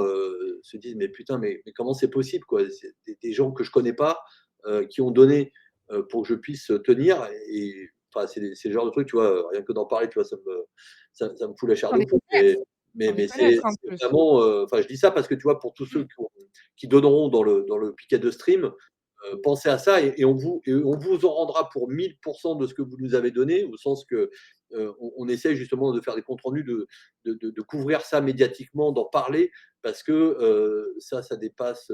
se disent: «Mais putain, mais comment c'est possible, quoi?» C'est des gens que je connais pas, qui ont donné, pour que je puisse tenir et enfin, c'est le genre de truc, tu vois, rien que d'en parler, tu vois, ça me fout la chair Sans de les poule. connaître, sans les Mais c'est connaître en c'est plus. vraiment, enfin, je dis ça parce que, tu vois, pour tous Mmh. ceux qui donneront dans le piquet de stream, pensez à ça et on vous en rendra pour 1000 de ce que vous nous avez donné, au sens que, on essaye justement de faire des comptes rendus, de couvrir ça médiatiquement, d'en parler parce que, ça dépasse,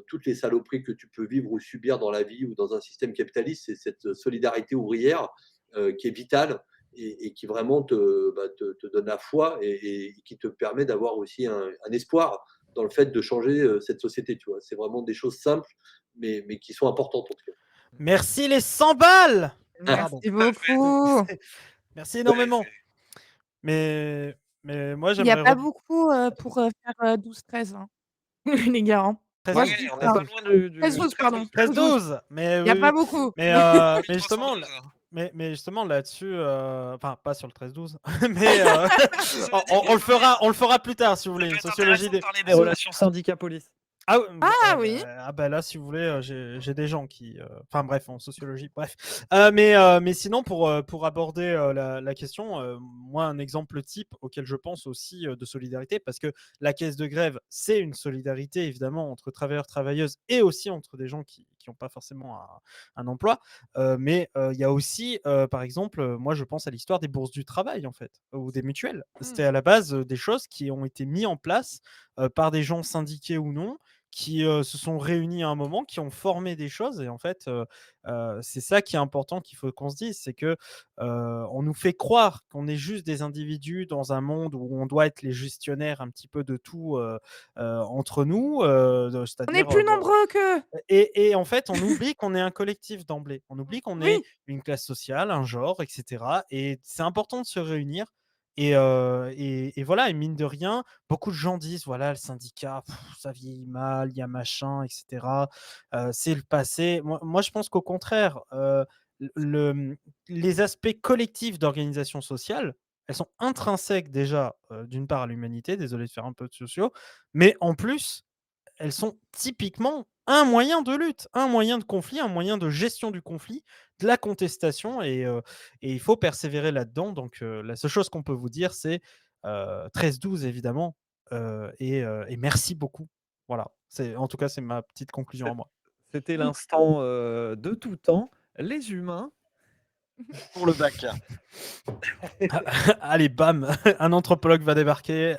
toutes les saloperies que tu peux vivre ou subir dans la vie ou dans un système capitaliste. C'est cette solidarité ouvrière, qui est vitale et qui vraiment te donne la foi et qui te permet d'avoir aussi un espoir dans le fait de changer, cette société, tu vois? C'est vraiment des choses simples, mais qui sont importantes en tout cas. Merci les 100 balles. Pardon. Merci beaucoup. Merci énormément. Mais moi Il y a j'aimerais pas redire beaucoup, pour, faire, 12-13, hein, les gars, hein. Moi, je 13-12, dis On n'est pas 13. loin du 13-12, pardon, 13-12. 13-12, mais Il y a oui, pas oui. beaucoup. Mais justement, mais justement là-dessus, enfin pas sur le 13-12, mais on le fera plus tard si vous voulez, une sociologie des parler des relations syndicat-police. ah oui, Ah oui! là si vous voulez, j'ai des gens qui, enfin bref, en sociologie, bref. Mais sinon pour aborder, la question, moi un exemple type auquel je pense aussi, de solidarité, parce que la caisse de grève, c'est une solidarité évidemment entre travailleurs, travailleuses et aussi entre des gens qui ont pas forcément un emploi. Mais il y a aussi, par exemple, moi je pense à l'histoire des bourses du travail en fait, ou des mutuelles. C'était Mmh. à la base, des choses qui ont été mis en place, par des gens syndiqués ou non, qui, se sont réunis à un moment, qui ont formé des choses et en fait, c'est ça qui est important qu'il faut qu'on se dise, c'est que, on nous fait croire qu'on est juste des individus dans un monde où on doit être les gestionnaires un petit peu de tout, entre nous, On est c'est-à-dire, plus nombreux qu'eux! et en fait, on oublie qu'on est un collectif d'emblée. On oublie qu'on est Oui! une classe sociale, un genre, et cetera, et c'est important de se réunir et voilà, et mine de rien, beaucoup de gens disent: «Voilà, le syndicat, ça vieillit mal, il y a machin, et cetera, c'est le passé». Moi, je pense qu'au contraire, le, les aspects collectifs d'organisation sociale, elles sont intrinsèques déjà, d'une part à l'humanité, désolé de faire un peu de sociaux, mais en plus, elles sont typiquement un moyen de lutte, un moyen de conflit, un moyen de gestion du conflit, de la contestation et il faut persévérer là-dedans. Donc la seule chose qu'on peut vous dire, c'est 13-12 évidemment et merci beaucoup. Voilà, en tout cas, c'est ma petite conclusion à moi. C'était l'instant de tout temps, les humains pour le bac. Allez, bam, un anthropologue va débarquer.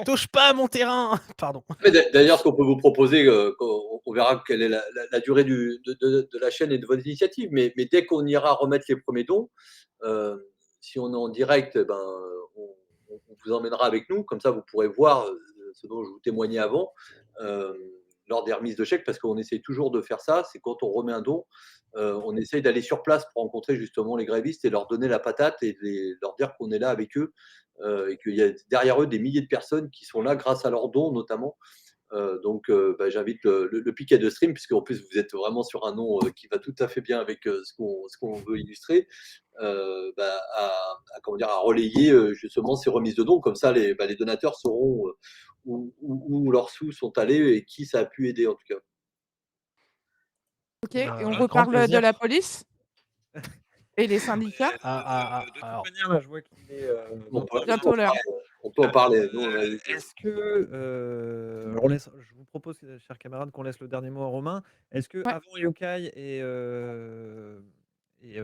Touche pas à mon terrain. Pardon. Mais d'ailleurs, ce qu'on peut vous proposer, on verra quelle est la durée de la chaîne et de votre initiative, mais dès qu'on ira remettre les premiers dons, si on est en direct, ben, on vous emmènera avec nous, comme ça vous pourrez voir ce dont je vous témoignais avant, lors des remises de chèques, parce qu'on essaye toujours de faire ça, c'est quand on remet un don, on essaye d'aller sur place pour rencontrer justement les grévistes et leur donner la patate et leur dire qu'on est là avec eux, et qu'il y a derrière eux des milliers de personnes qui sont là grâce à leurs dons notamment. Donc, bah, j'invite le Piquet de Stream, puisqu'en plus vous êtes vraiment sur un nom qui va tout à fait bien avec ce qu'on veut illustrer, bah, comment dire, à relayer justement ces remises de dons. Comme ça, les donateurs sauront où leurs sous sont allés et qui ça a pu aider en tout cas. Ok, et on Grand reparle de plaisir. la police et les syndicats. De toute manière, là, je vois qu'il est On peut, Bientôt l'heure. on peut en parler. Nous, on a- Est-ce que on laisse, je vous propose, chers camarades, qu'on laisse le dernier mot à Romain. Est-ce que Ouais. avant Yokai et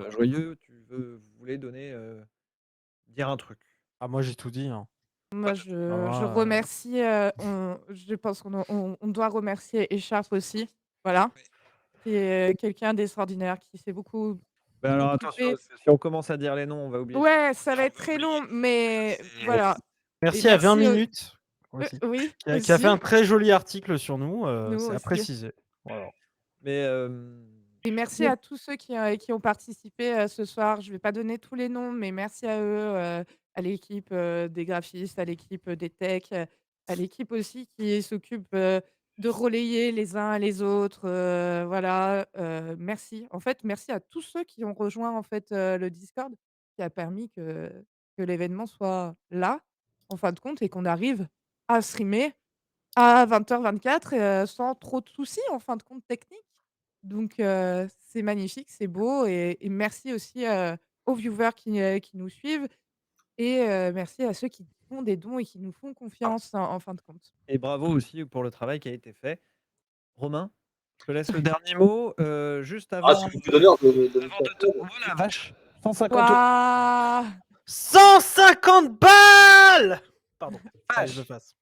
Joyeux, vous voulez donner dire un truc? Ah, moi, j'ai tout dit, hein. Moi, je remercie, je pense qu'on doit remercier Echarpe aussi, voilà, qui est quelqu'un d'extraordinaire, qui s'est beaucoup Ben alors attention, occupé. parce que si on commence à dire les noms, on va oublier. Ouais, ça va être très long, mais voilà. Merci Et à 20 merci au minutes aussi, oui, qui a fait aussi, un très joli article sur nous, nous c'est à aussi. préciser. Voilà. Mais Et merci à tous ceux qui ont participé, ce soir. Je vais pas donner tous les noms, mais merci à eux, à l'équipe, des graphistes, à l'équipe, des techs, à l'équipe aussi qui s'occupe, de relayer les uns les autres, voilà, merci. En fait, merci à tous ceux qui ont rejoint, en fait, le Discord, qui a permis que l'événement soit là, en fin de compte et qu'on arrive à streamer à 20h24 sans trop de soucis, en fin de compte, techniques. Donc c'est magnifique, c'est beau et merci aussi, aux viewers qui nous suivent et merci à ceux qui font des dons et qui nous font confiance en fin de compte. et bravo aussi pour le travail qui a été fait. Romain, je te laisse le dernier mot, juste Ah, avant, c'est le donneur de avant de te oh la vache, 150 €. Waouh! 150 balles! Pardon, fallait que je le Vache! fasse.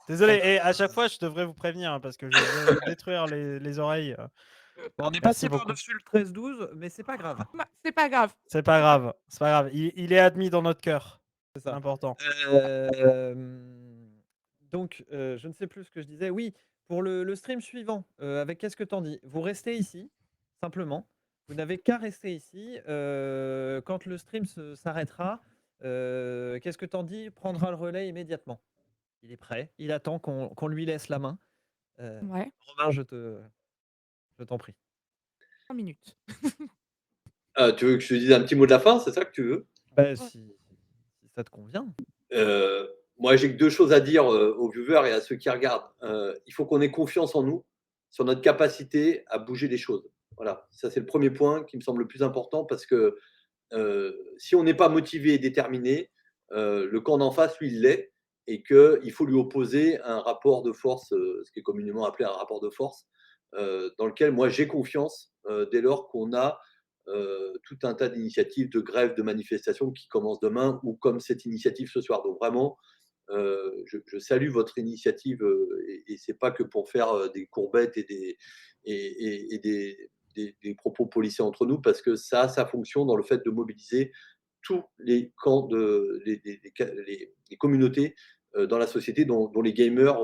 Désolé et à chaque fois, je devrais vous prévenir, hein, parce que je vais détruire les oreilles. Bon, on est Merci passé beaucoup. par-dessus le 13-12, mais c'est pas grave. C'est pas grave. C'est pas grave, c'est pas grave. Il est admis dans notre cœur. C'est C'est ça. important. Donc, je ne sais plus ce que je disais. Oui, pour le stream suivant, avec Qu'est-ce que t'en dis? Vous restez ici, simplement. Vous n'avez qu'à rester ici. Quand le stream s'arrêtera, Qu'est-ce que t'en dis prendra le relais immédiatement. Il est prêt. Il attend qu'on lui laisse la main. Ouais, Romain, je t'en prie. 5 minutes. Tu veux que je te dise un petit mot de la fin, c'est ça que tu veux? Bah, si ça te convient. Moi, j'ai que deux choses à dire aux viewers et à ceux qui regardent. Il faut qu'on ait confiance en nous, sur notre capacité à bouger les choses. Voilà, ça c'est le premier point qui me semble le plus important parce que si on n'est pas motivé et déterminé, le camp d'en face, lui, il l'est, et qu'il faut lui opposer un rapport de force, ce qui est communément appelé un rapport de force, dans lequel moi j'ai confiance dès lors qu'on a tout un tas d'initiatives de grève, de manifestations qui commencent demain ou comme cette initiative ce soir. Donc vraiment, je salue votre initiative et c'est pas que pour faire des courbettes et des propos policiers entre nous, parce que ça a sa fonction dans le fait de mobiliser tous les camps, les communautés dans la société, dont les gamers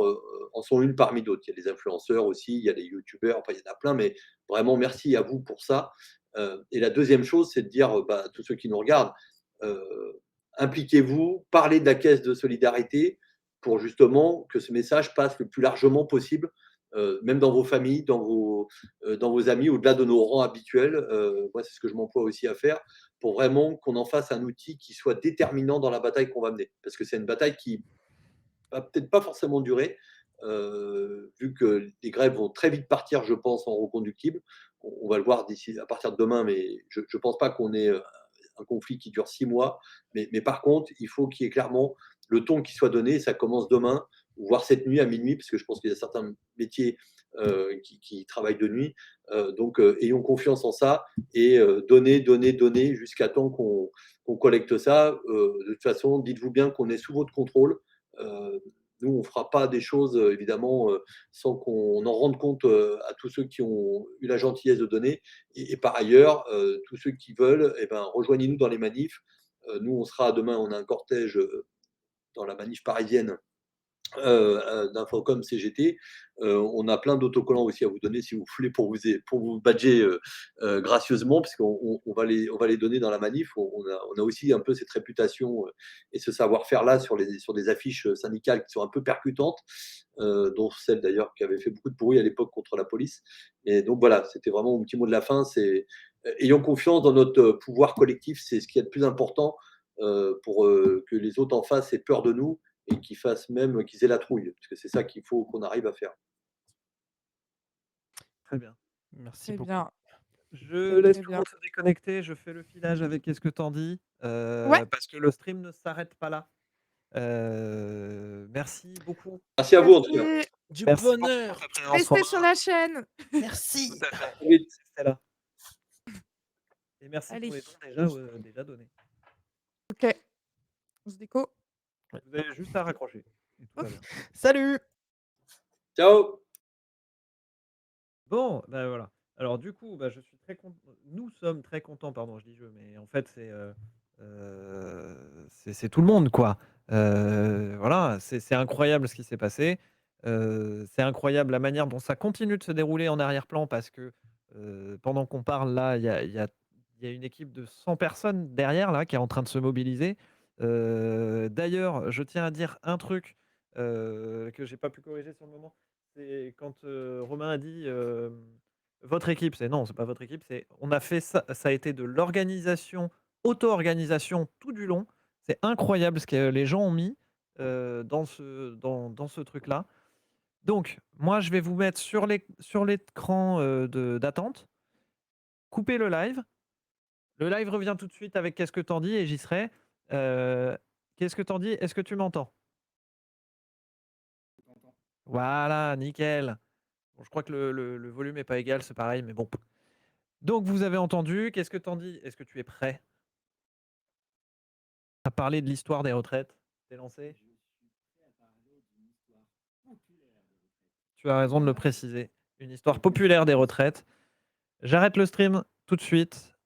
en sont une parmi d'autres. Il y a les influenceurs aussi, il y a les youtubeurs, enfin, il y en a plein, mais vraiment merci à vous pour ça. Et la deuxième chose, c'est de dire à tous ceux qui nous regardent, impliquez-vous, parlez de la caisse de solidarité pour justement que ce message passe le plus largement possible, même dans vos familles, dans vos amis, au-delà de nos rangs habituels. Moi, c'est ce que je m'emploie aussi à faire pour vraiment qu'on en fasse un outil qui soit déterminant dans la bataille qu'on va mener. Parce que c'est une bataille qui va peut-être pas forcément durer, vu que les grèves vont très vite partir, je pense, en reconductible. On va le voir d'ici à partir de demain, mais je ne pense pas qu'on ait un conflit qui dure 6 mois. Mais par contre, il faut qu'il y ait clairement le ton qui soit donné. Ça commence demain, voire cette nuit à minuit, parce que je pense qu'il y a certains métiers qui travaillent de nuit. Donc, ayons confiance en ça et donner jusqu'à temps qu'on collecte ça. De toute façon, dites-vous bien qu'on est sous votre contrôle. Euh, Nous, on ne fera pas des choses, évidemment, sans qu'on en rende compte à tous ceux qui ont eu la gentillesse de donner. Et par ailleurs, tous ceux qui veulent, eh ben, rejoignez-nous dans les manifs. Nous, on sera demain, on a un cortège dans la manif parisienne d'Infocom CGT. On a plein d'autocollants aussi à vous donner si vous voulez pour vous badger gracieusement, puisqu'on on va les donner dans la manif. On a aussi un peu cette réputation et ce savoir-faire là sur des affiches syndicales qui sont un peu percutantes, dont celle d'ailleurs qui avait fait beaucoup de bruit à l'époque contre la police. Et donc voilà, c'était vraiment mon petit mot de la fin. C'est ayons confiance dans notre pouvoir collectif, c'est ce qui est le plus important pour que les autres en face aient peur de nous et qu'ils aient la trouille, parce que c'est ça qu'il faut qu'on arrive à faire. Très bien. Merci Très beaucoup. bien. Je Très, laisse très tout le bien. monde se déconnecter, je fais le filage avec Qu'est-ce que t'en dis Ouais. parce que le stream ne s'arrête pas là. Merci beaucoup. Merci à vous en tout cas. Merci. Du Merci pour bonheur. votre présence, Restez Romain. sur la chaîne. Merci. Tout à fait. À très vite. Restez là. Et merci Allez. pour les dons déjà donnés. Ok. On se déco. Vous avez juste à raccrocher. Et tout va bien. Salut. Ciao. Bon, bah voilà. Alors du coup, bah, je suis très content. Nous sommes très contents, pardon, je dis je, mais en fait c'est tout le monde quoi. Voilà, c'est incroyable ce qui s'est passé. C'est incroyable la manière dont ça continue de se dérouler en arrière-plan parce que pendant qu'on parle là, il y a une équipe de 100 personnes derrière là qui est en train de se mobiliser. D'ailleurs, je tiens à dire un truc que j'ai pas pu corriger sur le moment. C'est quand Romain a dit votre équipe, c'est non, c'est pas votre équipe, c'est on a fait ça, ça a été de l'organisation, auto-organisation tout du long. C'est incroyable ce que les gens ont mis dans ce truc-là. Donc, moi, je vais vous mettre sur l'écran d'attente. Coupez le live. Le live revient tout de suite avec Qu'est-ce que t'en dis et j'y serai. Qu'est-ce que t'en dis? Est-ce que tu m'entends? Voilà, nickel. Bon, je crois que le volume n'est pas égal, c'est pareil, mais bon. Donc, vous avez entendu. Qu'est-ce que t'en dis? Est-ce que tu es prêt à parler de l'histoire des retraites? T'es lancé? Tu as raison de le préciser. Une histoire populaire des retraites. J'arrête le stream tout de suite.